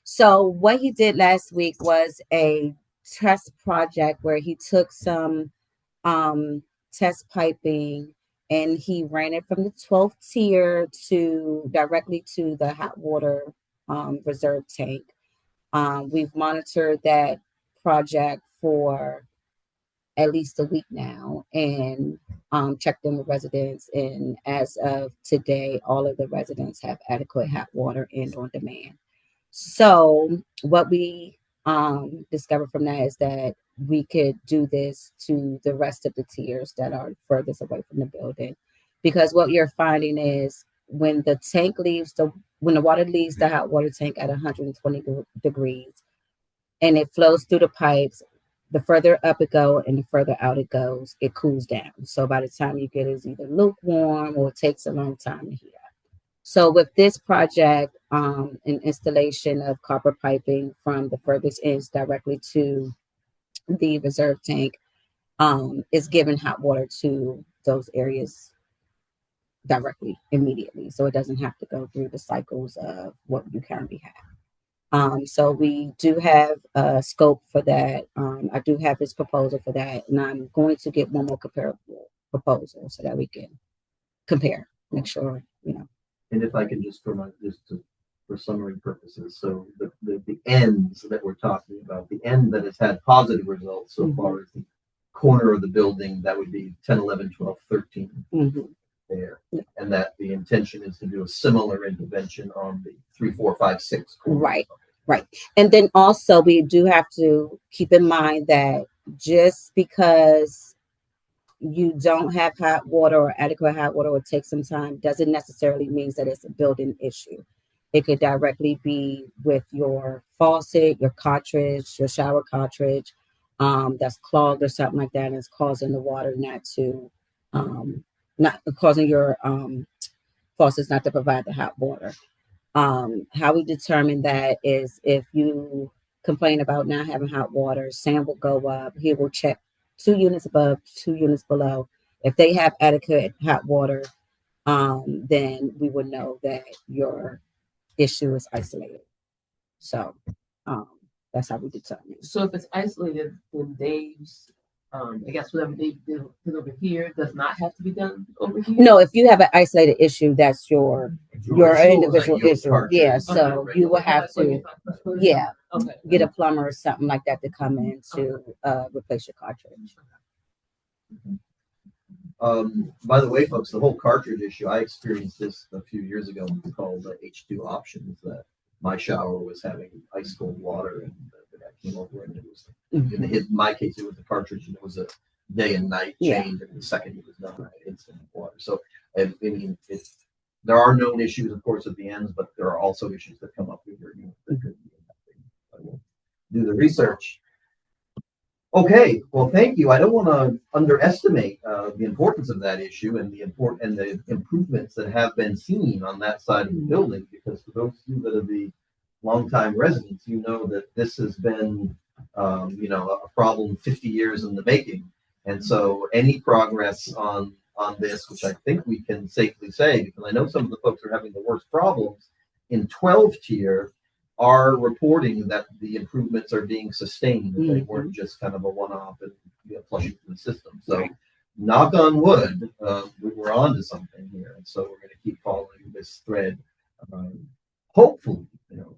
So what he did last week was a test project where he took some test piping and he ran it from the 12th tier to directly to the hot water reserve tank. We've monitored that project for at least a week now and checked in with residents. And as of today, all of the residents have adequate hot water and on demand. So what we discovered from that is that we could do this to the rest of the tiers that are furthest away from the building. Because what you're finding is when the tank leaves when the water leaves the hot water tank at 120 degrees and it flows through the pipes, the further up it goes and the further out it goes, it cools down. So by the time you get it, it's either lukewarm or it takes a long time to heat up. So with this project, an installation of copper piping from the furthest ends directly to the reserve tank is giving hot water to those areas directly, immediately. So it doesn't have to go through the cycles of what you currently have. So we do have a scope for that. I do have his proposal for that, and I'm going to get one more comparable proposal so that we can compare, make sure, And if I can just for summary purposes, so the ends that we're talking about, the end that has had positive results so far is the corner of the building, that would be 10, 11, 12, 13 there. And that the intention is to do a similar intervention on the 3, 4, 5, 6 corners. Right. And then also we do have to keep in mind that just because you don't have hot water or adequate hot water or take some time doesn't necessarily mean that it's a building issue. It could directly be with your faucet, your cartridge, your shower cartridge that's clogged or something like that, and it's causing the water not causing your faucets not to provide the hot water. How we determine that is if you complain about not having hot water, Sam will go up, he will check 2 units above, 2 units below. If they have adequate hot water, then we would know that your issue is isolated. So that's how we determine. So if it's isolated, then Dave's, I guess whatever Dave did over here does not have to be done over here? No, if you have an isolated issue, that's your individual issue. Yeah, so you will have to, get a plumber or something like that to come in to replace your cartridge. By the way, folks, the whole cartridge issue, I experienced this a few years ago when we called the H2 options, that my shower was having ice cold water and the guy came over and it was, in my case, it was the cartridge and it was a day and night change, and the second it was done, I instant water. So, I mean, there are known issues, of course, at the ends, but there are also issues that come up here. That could be impacting. I will do the research. Okay, well, thank you. I don't want to underestimate the importance of that issue and the improvements that have been seen on that side of the building, because for those of you that are the longtime residents, you know that this has been, a problem 50 years in the making. And so any progress on this, which I think we can safely say, because I know some of the folks are having the worst problems in 12 tier, are reporting that the improvements are being sustained, and they weren't just kind of a one-off and flushing through the system. So, knock on wood, we're on to something here, and so we're going to keep following this thread. Hopefully,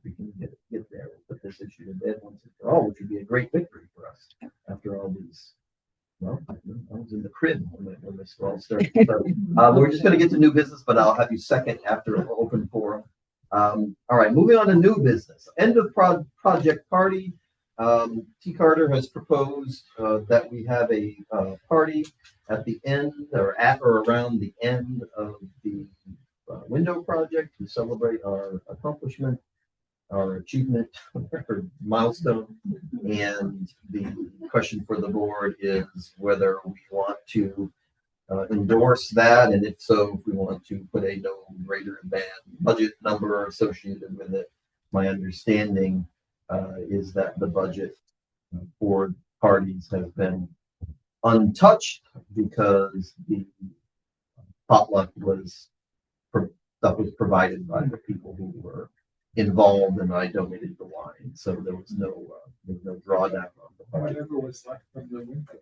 we can get there and put this issue to bed once and for all, which would be a great victory for us after all these. Well, I was in the crib when this all started. So, we're just going to get to new business, but I'll have you second after open forum. All right, moving on to new business. End of project party. T. Carter has proposed that we have a party at the end or at or around the end of the window project to celebrate our accomplishment, our achievement, our milestone. And the question for the board is whether we want to endorse that, and if so, if we want to put a no greater than budget number associated with it. My understanding is that the budget for parties has been untouched because the potluck was stuff was provided by the people who were involved, and I donated the wine, so there was no drawdown on the budget. Whatever was left from the window.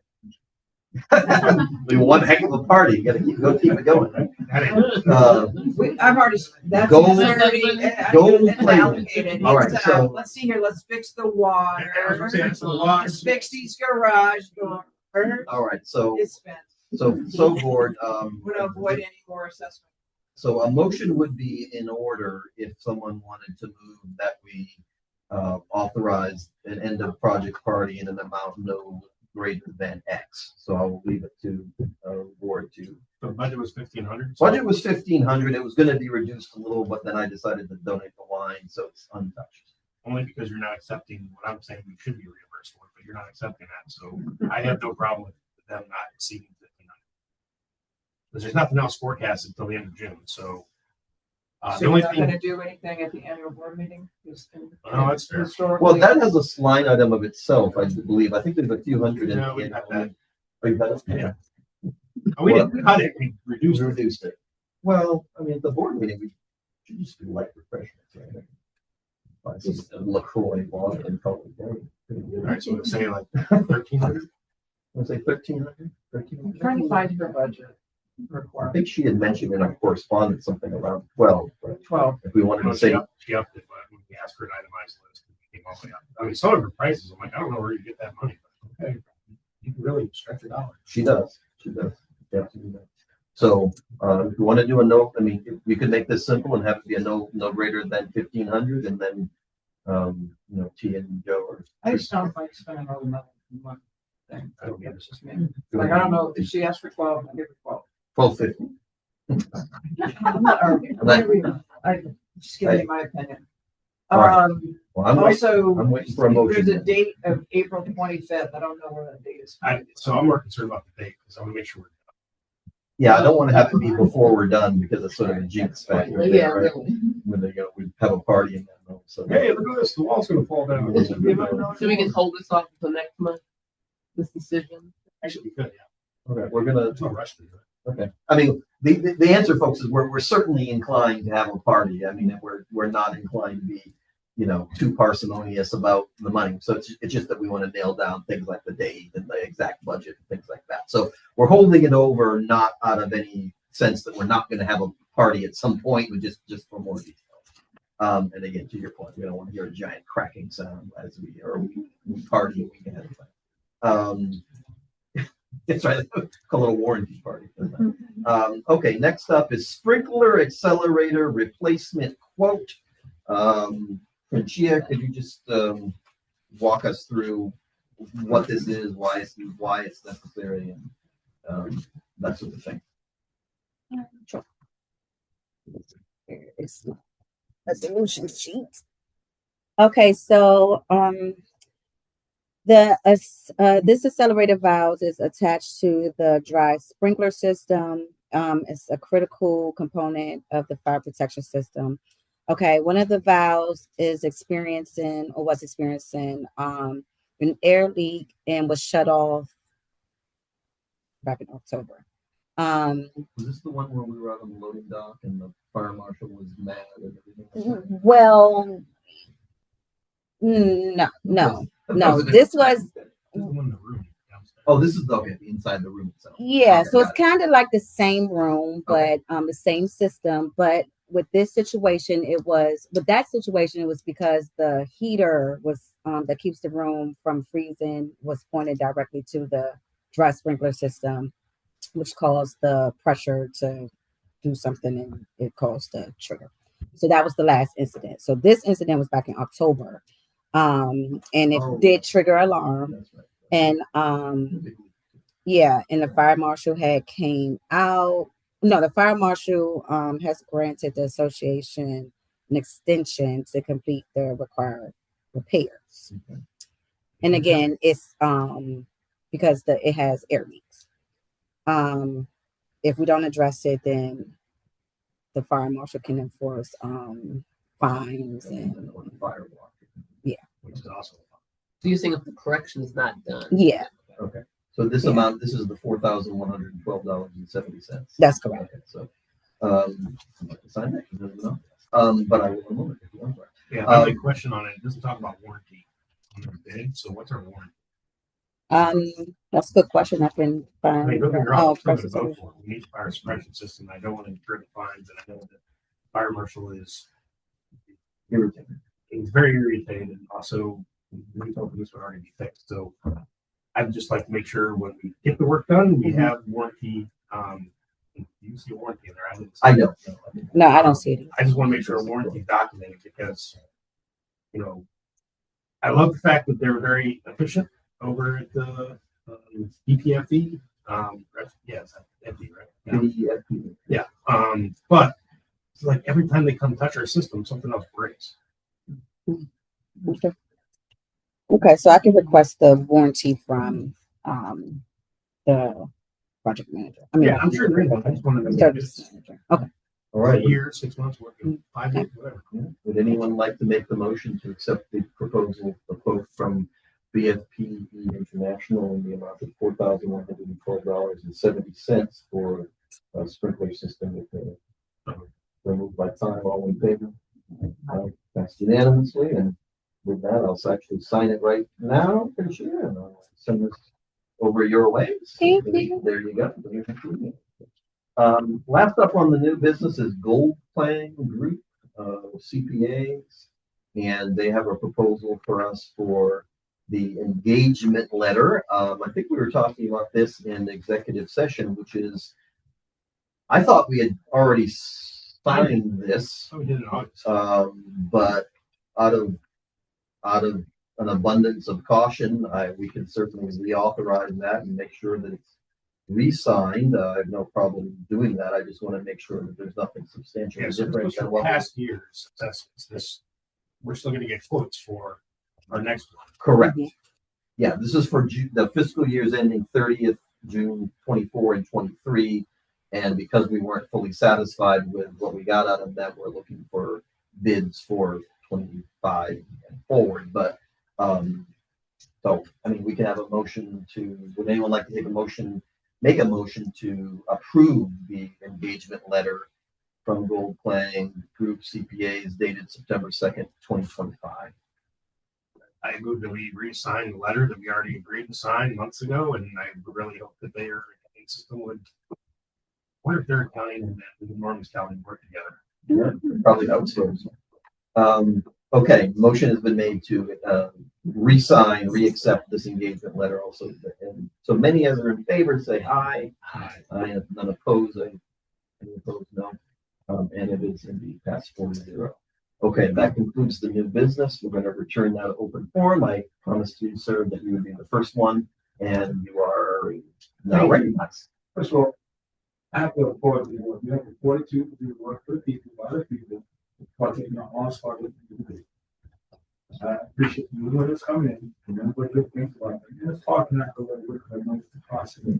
We one heck of a party. You gotta keep it going, right? I've already, that's Gold- already gold it's plated. allocated. All right, It's, so- let's see here, let's fix the water. So the lot- Let's fix these garage doors. All right, so It's spent. so board, We're gonna avoid any more assessment. so a motion would be in order if someone wanted to move that we authorize an end of project party in an amount no greater than X. So I will leave it to board to. The budget was 1,500. Budget was 1,500. It was going to be reduced a little, but then I decided to donate the wine, so it's untouched. Only because you're not accepting what I'm saying we should be reimbursed for, but you're not accepting that. So I have no problem with them not exceeding 1,500. Because there's nothing else forecasted until the end of June. So the So only you're not thing. gonna do anything at the annual board meeting? Oh, that's fair. Historically- Well, that has a line item of itself, I believe. I think there's a few hundred in No, we the got that. Oh, you got it? Yeah. We didn't cut it, we reduced it. Reduced it. Well, I mean, at the board meeting, we should just do light refreshments, right? Buy some LaCroix water and call it day. All right, so we'll say like 1,300. Let's say 1,300. I'm trying to find your budget I requirement. think she had mentioned in our correspondence something around 12. But 12. if we wanted to Well, say, she upped it, but when we asked for an itemized list, it came all the way up. I mean, some of her prices, I'm like, I don't know where you get that money, but okay, you can really stretch your dollar. she does. Definitely does. So if you want to do a no, I mean, we could make this simple and have it be a no greater than 1,500, and then T and Joe are. I just don't like spending all the money in one thing. I don't get it. It's just me. Like, I don't know, if she asked for 12, I give her 12. 12.50. I'm not arguing. I'm just giving you my opinion. All right. Well, I'm waiting for a motion. There's a date of April 25th. I don't know where that date is. So I'm more concerned about the date, because I want to make sure Yeah, I don't want to have to be before we're done because it's sort of a jinx factor. there, Yeah, right? really. When we have a party and then so. hey, look at this, the wall's gonna fall down. So we can hold this off until next month, this decision. Actually, we could, yeah. Okay, we're gonna. There's no rush to do it. Okay, I mean, the answer, folks, is we're certainly inclined to have a party. I mean, we're not inclined to be, too parsimonious about the money. So it's just that we want to nail down things like the date and the exact budget and things like that. So we're holding it over, not out of any sense that we're not going to have a party at some point, but just for more detail. And again, to your point, we don't want to hear a giant cracking sound as we party a week ahead of time. That's right. A little warranty party. Okay, next up is sprinkler accelerator replacement quote. Francia, could you just walk us through what this is, why it's necessary, and that sort of thing? Sure. Here is my resolution sheet. Okay, so this accelerator valve is attached to the dry sprinkler system. It's a critical component of the fire protection system. Okay, one of the valves is experiencing an air leak and was shut off back in October. Was this the one where we were out on the loading dock and the fire marshal was mad and everything? Well, no. This was. Oh, this is okay. Inside the room itself. Yeah, Okay, so it's got it. kind of like the same room, but the same system. But with this situation, it was because the heater was that keeps the room from freezing was pointed directly to the dry sprinkler system, which caused the pressure to do something, and it caused the trigger. So that was the last incident. So this incident was back in October. And it did trigger alarm. That's right. And yeah, and the fire marshal had came out. No, the fire marshal has granted the association an extension to complete the required repairs. Okay. And again, it's because it has air leaks. If we don't address it, then the fire marshal can enforce fines and Firewall. Which is awesome. So you're saying if the correction is not done? yeah, Okay. So this Yeah. amount, this is the $4,112.70. that's correct. Okay, so, I'd like to sign that, 'cause I don't know. But I will remove it if you want. Yeah, my only question on it doesn't talk about warranty on the bid. So what's our warranty? That's a good question. I can I find. mean, don't get me Oh, wrong, I'm process still gonna it. vote for it. We need a fire suppression system. I don't want to incur the fines, and I know that fire marshal is Irritating. he's very irritated, and also we told him this would already be fixed. So I'd just like to make sure when we get the work done, we have warranty. You see a warranty in there. I don't. No, I don't see it. I just want to make sure a warranty is documented because, I love the fact that they're very efficient over at the EPFE. Yes, FD, right? Yeah. But it's like every time they come touch our system, something else breaks. Okay. Okay, so I can request the warranty from the project manager. I mean, Yeah, I'm sure there is one. I just want to make service it's manager. Okay. All a right. year, 6 months working, 5 years, whatever. Would anyone like to make the motion to accept the proposal, the quote from BFPE International in the amount of $4,112.70 for a sprinkler system with the removed by time, all in favor? Passed unanimously, and with that, I'll actually sign it right now, pretty sure, and I'll send this over your way. Thank you. There you go. Last up on the new business is Gold Playing Group, CPAs, and they have a proposal for us for the engagement letter. I think we were talking about this in executive session, which is, I thought we had already signed this, So we did it in August. but out of an abundance of caution, we can certainly reauthorize that and make sure that it's re-signed. I have no problem doing that. I just want to make sure that there's nothing substantially Yeah, so different this than was what. for past years assessments. We're still gonna get quotes for our next one. Correct. Yeah, this is for the fiscal years ending 30th June 24 and 23. And because we weren't fully satisfied with what we got out of that, we're looking for bids for 25 and forward. But so I mean, we can have a motion would anyone like to make a motion to approve the engagement letter from Gold Playing Group CPAs dated September 2nd, 2025. I moved that we re-signed the letter that we already agreed to sign months ago, and I really hope that their accounting system would. I wonder if their accounting and the Norman's County work together. Yeah, probably outsource. Okay, motion has been made to re-accept this engagement letter also. And so many as are in favor say aye. Aye. None opposed. Any opposed, no. And it is indeed passed 4-0. Okay, that concludes the new business. We're going to return that to open forum. I promised you, sir, that you would be the first one, and you are now recognized. First of all, I have to applaud the work. You have the fortitude to do the work for people, by other people, while taking on all part of the. I appreciate you when it's coming in. Remember what good things about it. And it's hard to not go with the most possible.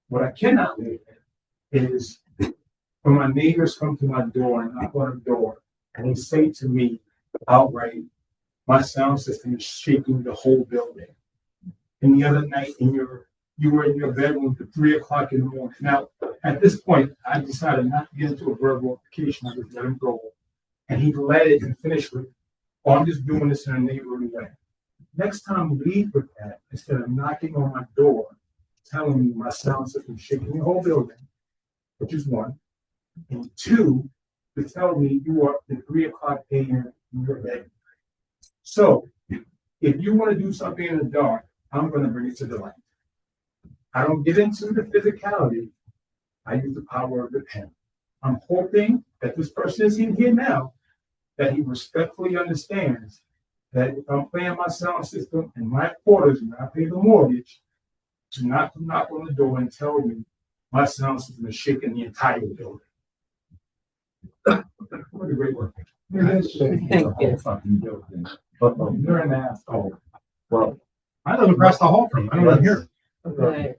What I cannot live is when my neighbors come to my door and knock on the door and they say to me outright, my sound system is shaking the whole building. And the other night you were in your bedroom at 3 o'clock in the morning. Now, at this point, I decided not to get into a verbal altercation. I just let him go. And he led it and finished with, oh, I'm just doing this in a neighborly way. Next time, lead with that instead of knocking on my door, telling me my sound system is shaking the whole building, which is one. And two, to tell me you are at 3 o'clock a.m. in your bed. So, if you want to do something in the dark, I'm going to bring it to the light. I don't get into the physicality. I use the power of the pen. I'm hoping that this person is in here now, that he respectfully understands that if I'm paying my sound system in my quarters and I pay the mortgage, to not come knock on the door and tell me my sound system is shaking the entire building. What a great work. Thank you. Fucking building. You're an asshole. Well, I live across the hall from him. I don't even hear. Okay.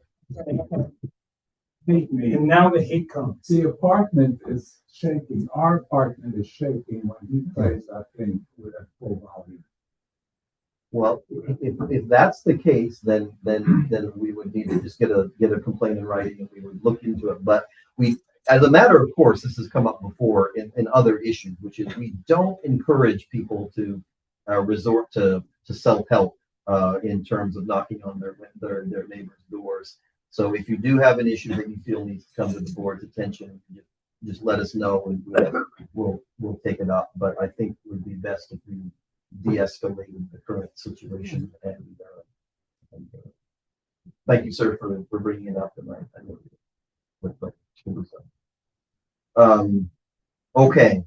Hate me. And now the hate comes. The apartment is shaking. Our apartment is shaking when he plays that thing with a full volume. well, if that's the case, then we would need to just get a complaint in writing and we would look into it. But as a matter of course, this has come up before in other issues, which is we don't encourage people to resort to self-help in terms of knocking on their neighbors' doors. So if you do have an issue that you feel needs to come to the board's attention, just let us know and we'll take it up. But I think it would be best if we de-escalate the current situation. And thank you, sir, for bringing it up. And I know okay.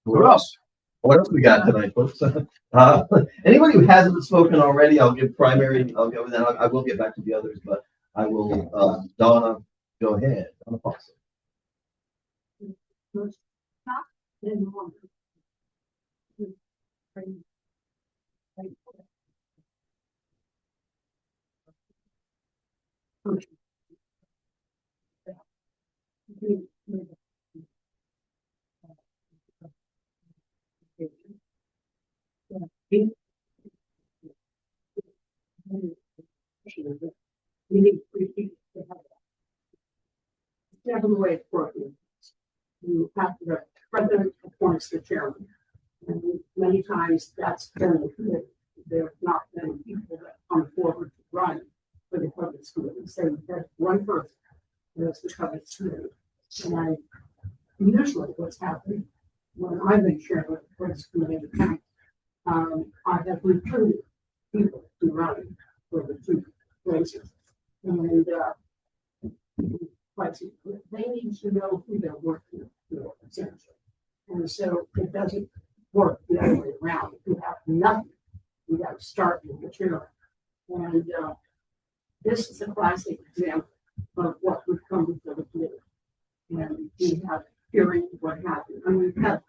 What else? What else we got tonight, folks? Anybody who hasn't spoken already, I'll give primary. I'll go then. I will get back to the others, but I will. Donna, go ahead. Donna Foster. Whichever way it's working, you have to, the president appoints the chairman. And many times that's been, there have not many people that come forward to run for the governance committee. So there's one person that's the governance committee. And usually what's happening when I've been chairman of the governance committee, I have recruited people to run for the two places. And they need to know who they're working for, essentially. And so it doesn't work the other way around. If you have nothing, you got to start with material. And this is a classic example of what would come before the committee. And we have hearing what happened. And we've had,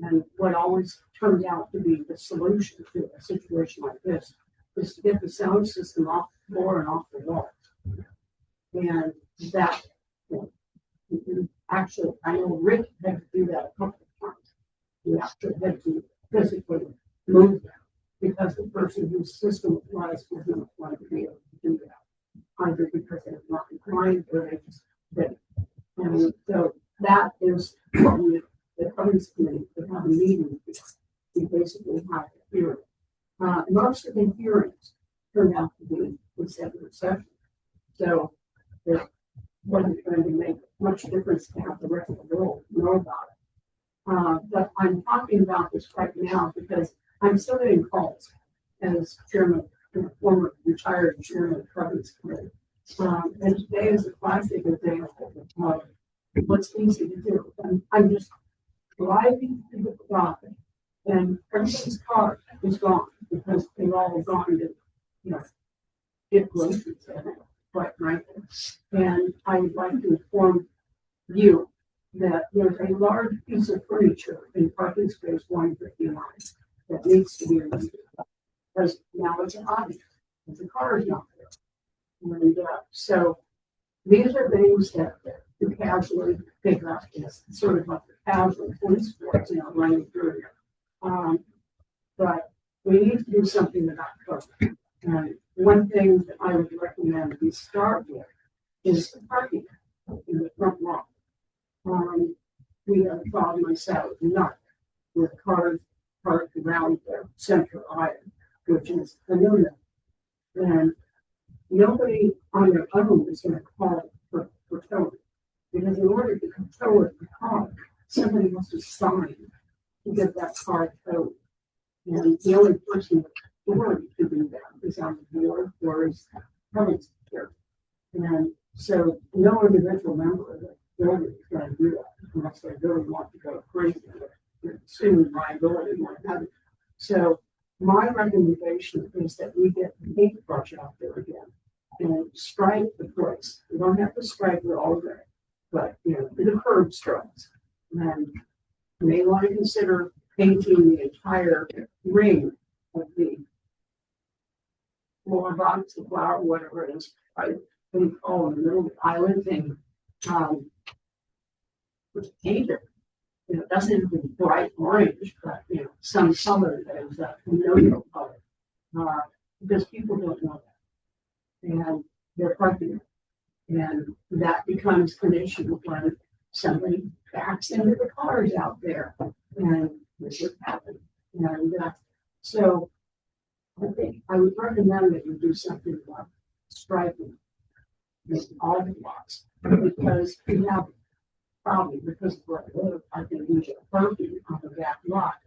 and what always turns out to be the solution to a situation like this is to get the sound system off the floor and off the walls. And that, actually, I know Rick had to do that a couple of times. He actually had to physically move them because the person whose system it was not want to be able to do that. Either because they're not inclined or they just didn't. And so that is what we, the governance committee, would have a meeting. We basically have a hearing. Most of the hearings turned out to be executive session. So there wasn't going to make much difference to have the rest of the world know about it. But I'm talking about this right now because I'm still getting calls as chairman, former retired chairman of the governance committee. And today is a classic example of what's easy to do. And I'm just driving to the profit and everybody's car is gone because they've all gone to, get groceries in it, quite frankly. And I would like to inform you that there's a large piece of furniture in parking space 159 that needs to be removed. Because now it's an object, because the car is not there. And so these are things that you casually pick up. It's sort of like the casual police force, running through here. But we need to do something about COVID. And one thing that I would recommend we start with is the parking in the front lawn. We have a problem on Saturday night with cars parked around the central aisle, which is a no-no. And nobody on their own is going to call for towing. Because in order to tow the car, somebody has to sign to get that car towed. And the only person with authority to do that is on the board or is government secretary. And so no individual member of the building is going to do that unless they really want to go crazy with assuming liability and what have you. So my recommendation is that we get the paintbrush out there again and stripe the place. We don't have to stripe it all day, but the curb stripes. And you may want to consider painting the entire ring of the floor box, the flower, whatever it is. I think all in the middle of the island thing. With painted. It doesn't have to be bright orange, but some color that is a familiar color. Because people don't know that. And they're parking it. And that becomes an issue when somebody backs into the cars out there. And this would happen. And so I think I would recommend that you do something like striping with all the lots. Because we have probably because of where I live, I can use a parking on the back lot.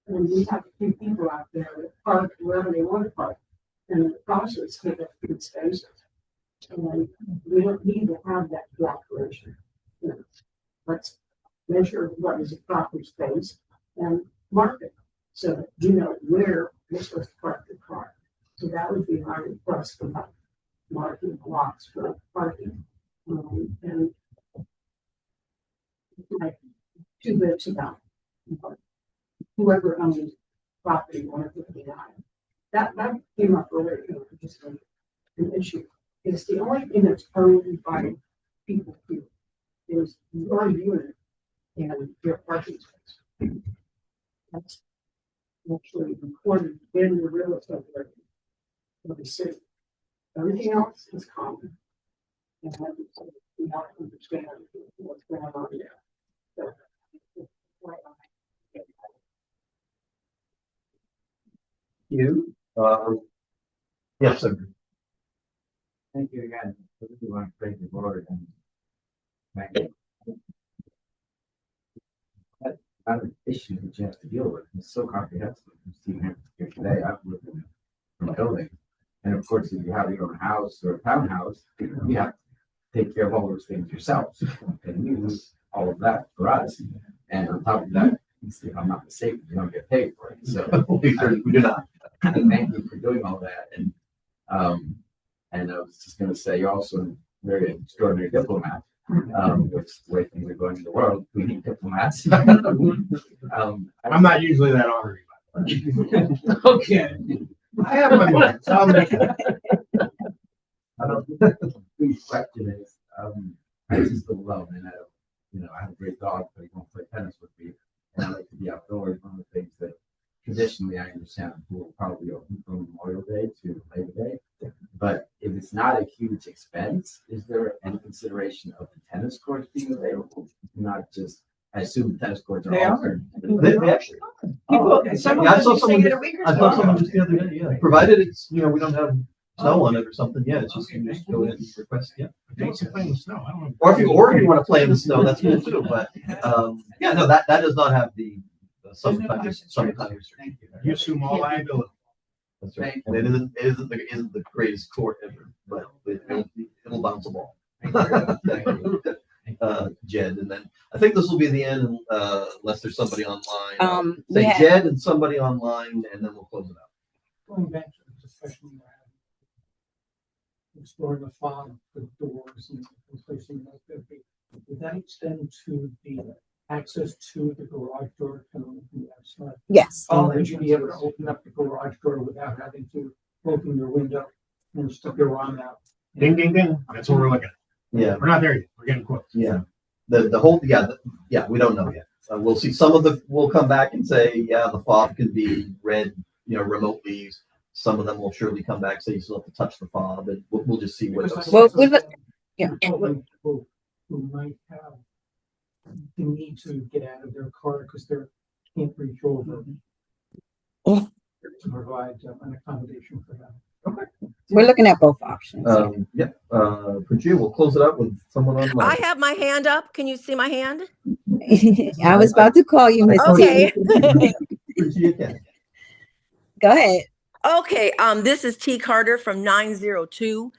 And we have a few people out there that park wherever they want to park. And in the process, take up good spaces. And we don't need to have that cooperation. Let's measure what is a proper space and mark it so that you know where you're supposed to park your car. So that would be my request for that marking lots for parking. And like 2 bits about whoever owns property 159. That came up earlier, just an issue. It's the only thing that's owned by people who is your unit and your parking space. That's actually recorded in the real estate record of the city. Everything else is common. And we have to understand what's going on there. So, You, yes, sir. Thank you again. I really want to praise the Lord and thank you. That other issue that you have to deal with is so comprehensive. You see here today, I've lived in a building, and of course, if you have your own house or a townhouse, you have to take care of all those things yourselves, and you lose all of that for us. And on top of that, if I'm not mistaken, you don't get paid for it. So we do not. Thank you for doing all that. And I was just going to say, you're also a very extraordinary diplomat, which the way things are going in the world, we need diplomats. I'm not usually that honored. Okay. I have my moments. I'll make it. The question is, I just love, and I have a great dog, but he won't play tennis with me, and I like to be outdoors. One of the things that traditionally I understand will probably open from Memorial Day to Labor Day, but if it's not a huge expense, is there any consideration of the tennis courts being available? Not just, I assume the tennis courts are. They all are. They actually. I saw someone just the other day, yeah. Provided it's, we don't have snow on it or something, yeah, it's just, you just go in and request, yeah. Thanks for playing with snow. I don't know. Or if you want to play in the snow, that's cool too, but, yeah, no, that does not have the summertime restriction. You assume all liability. That's right. And it isn't the greatest court ever, but it'll bounce a ball. Jed, and then I think this will be the end, unless there's somebody online. Say Jed and somebody online, and then we'll close it out. Going back to the discussion we had, exploring the fob, the doors and placing like that, would that extend to the access to the garage door coming from the outside? Yes. Would you be able to open up the garage door without having to open your window and stick your arm out? Ding, ding, ding. That's what we're looking at. Yeah. We're not there yet. We're getting close. Yeah. The whole, we don't know yet. We'll see. We'll come back and say, yeah, the fob can be read, remotely. Some of them will surely come back, say you still have to touch the fob, and we'll just see what. People who might have the need to get out of their car because they can't reach over to provide an accommodation for them. Okay. We're looking at both options. Virginia, we'll close it up with someone online. I have my hand up. Can you see my hand? I was about to call you, Miss Okay. Go ahead. Okay. This is T. Carter from 902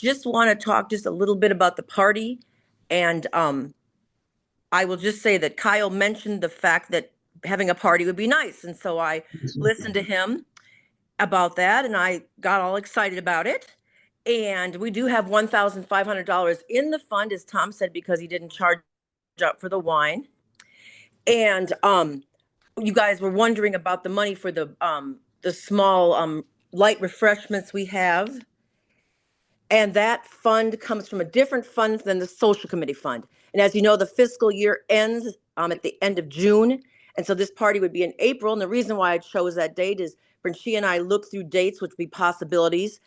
just want to talk just a little bit about the party. And I will just say that Kyle mentioned the fact that having a party would be nice. And so I listened to him about that and I got all excited about it. And we do have $1,500 in the fund, as Tom said, because he didn't charge up for the wine. And you guys were wondering about the money for the small light refreshments we have. And that fund comes from a different fund than the social committee fund. And as you know, the fiscal year ends at the end of June. And so this party would be in April. And the reason why I chose that date is when she and I looked through dates, which would be possibilities,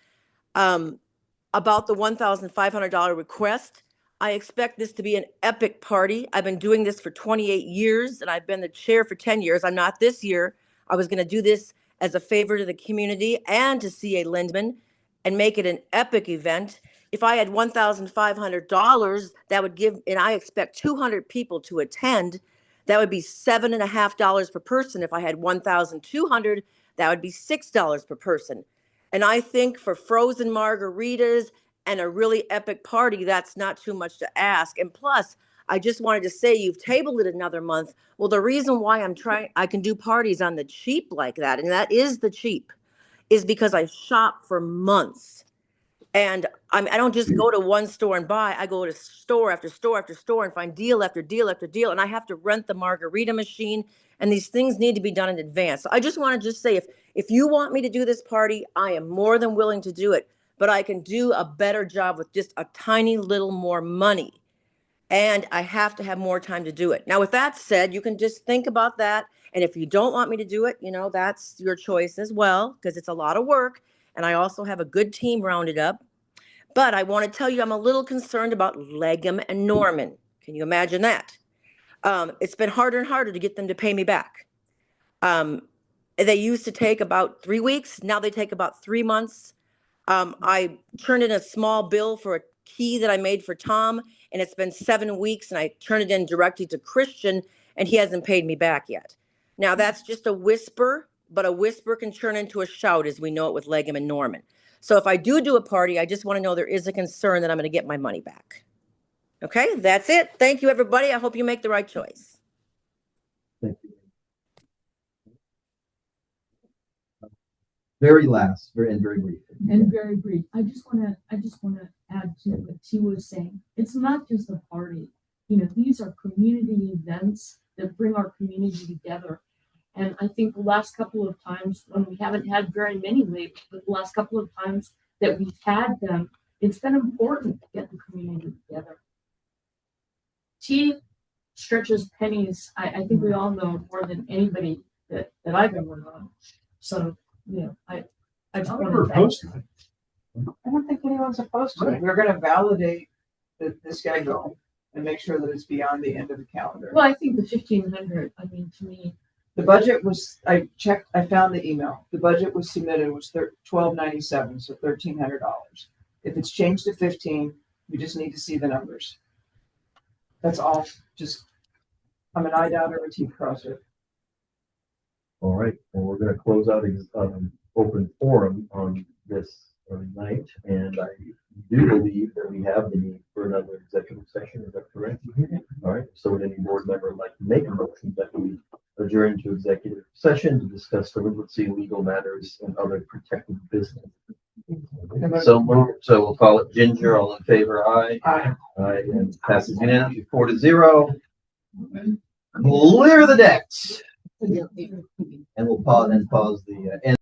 about the $1,500 request. I expect this to be an epic party. I've been doing this for 28 years and I've been the chair for 10 years. I'm not this year. I was going to do this as a favor to the community and to CA Lindman and make it an epic event. If I had $1,500, that would give, and I expect 200 people to attend, that would be $7.50 per person. If I had 1,200, that would be $6 per person. And I think for frozen margaritas and a really epic party, that's not too much to ask. And plus, I just wanted to say, you've tabled it another month. Well, the reason why I can do parties on the cheap like that, and that is the cheap, is because I shop for months. And I don't just go to one store and buy. I go to store after store after store and find deal after deal after deal. And I have to rent the margarita machine. And these things need to be done in advance. So I just want to just say, if you want me to do this party, I am more than willing to do it. But I can do a better job with just a tiny little more money. And I have to have more time to do it. Now, with that said, you can just think about that. And if you don't want me to do it, that's your choice as well, because it's a lot of work. And I also have a good team rounded up. But I want to tell you, I'm a little concerned about Legum and Norman. Can you imagine that? It's been harder and harder to get them to pay me back. They used to take about 3 weeks. Now they take about 3 months. I turned in a small bill for a key that I made for Tom, and it's been 7 weeks, and I turned it in directly to Christian, and he hasn't paid me back yet. Now, that's just a whisper, but a whisper can turn into a shout, as we know it with Legum and Norman. So if I do a party, I just want to know there is a concern that I'm going to get my money back. Okay, that's it. Thank you, everybody. I hope you make the right choice. Thank you. Very last, very brief. And very brief. I just want to add to what T was saying. It's not just a party. These are community events that bring our community together. And I think the last couple of times when we haven't had very many lately, but the last couple of times that we've had them, it's been important to get the community together. T stretches pennies. I think we all know more than anybody that I've ever known. So, I just want to thank you. I don't think anyone's opposed to it. We're going to validate the schedule and make sure that it's beyond the end of the calendar. Well, I think the 1,500, to me. The budget was, I checked, I found the email. The budget was submitted was $1,297, so $1,300. If it's changed to 15, we just need to see the numbers. That's all. I'm an eye doubter, a T crosser. All right, well, we're going to close out open forum on this night, and I do believe that we have the need for another executive session. Is that correct? All right, so would any board member like to make a motion that we adjourn to executive session to discuss delinquency, legal matters, and other protected business? So moved. So we'll call it Ginger. All in favor, aye. Aye. Aye, and passes unanimously 4-0. Clear the decks. And we'll pause the end.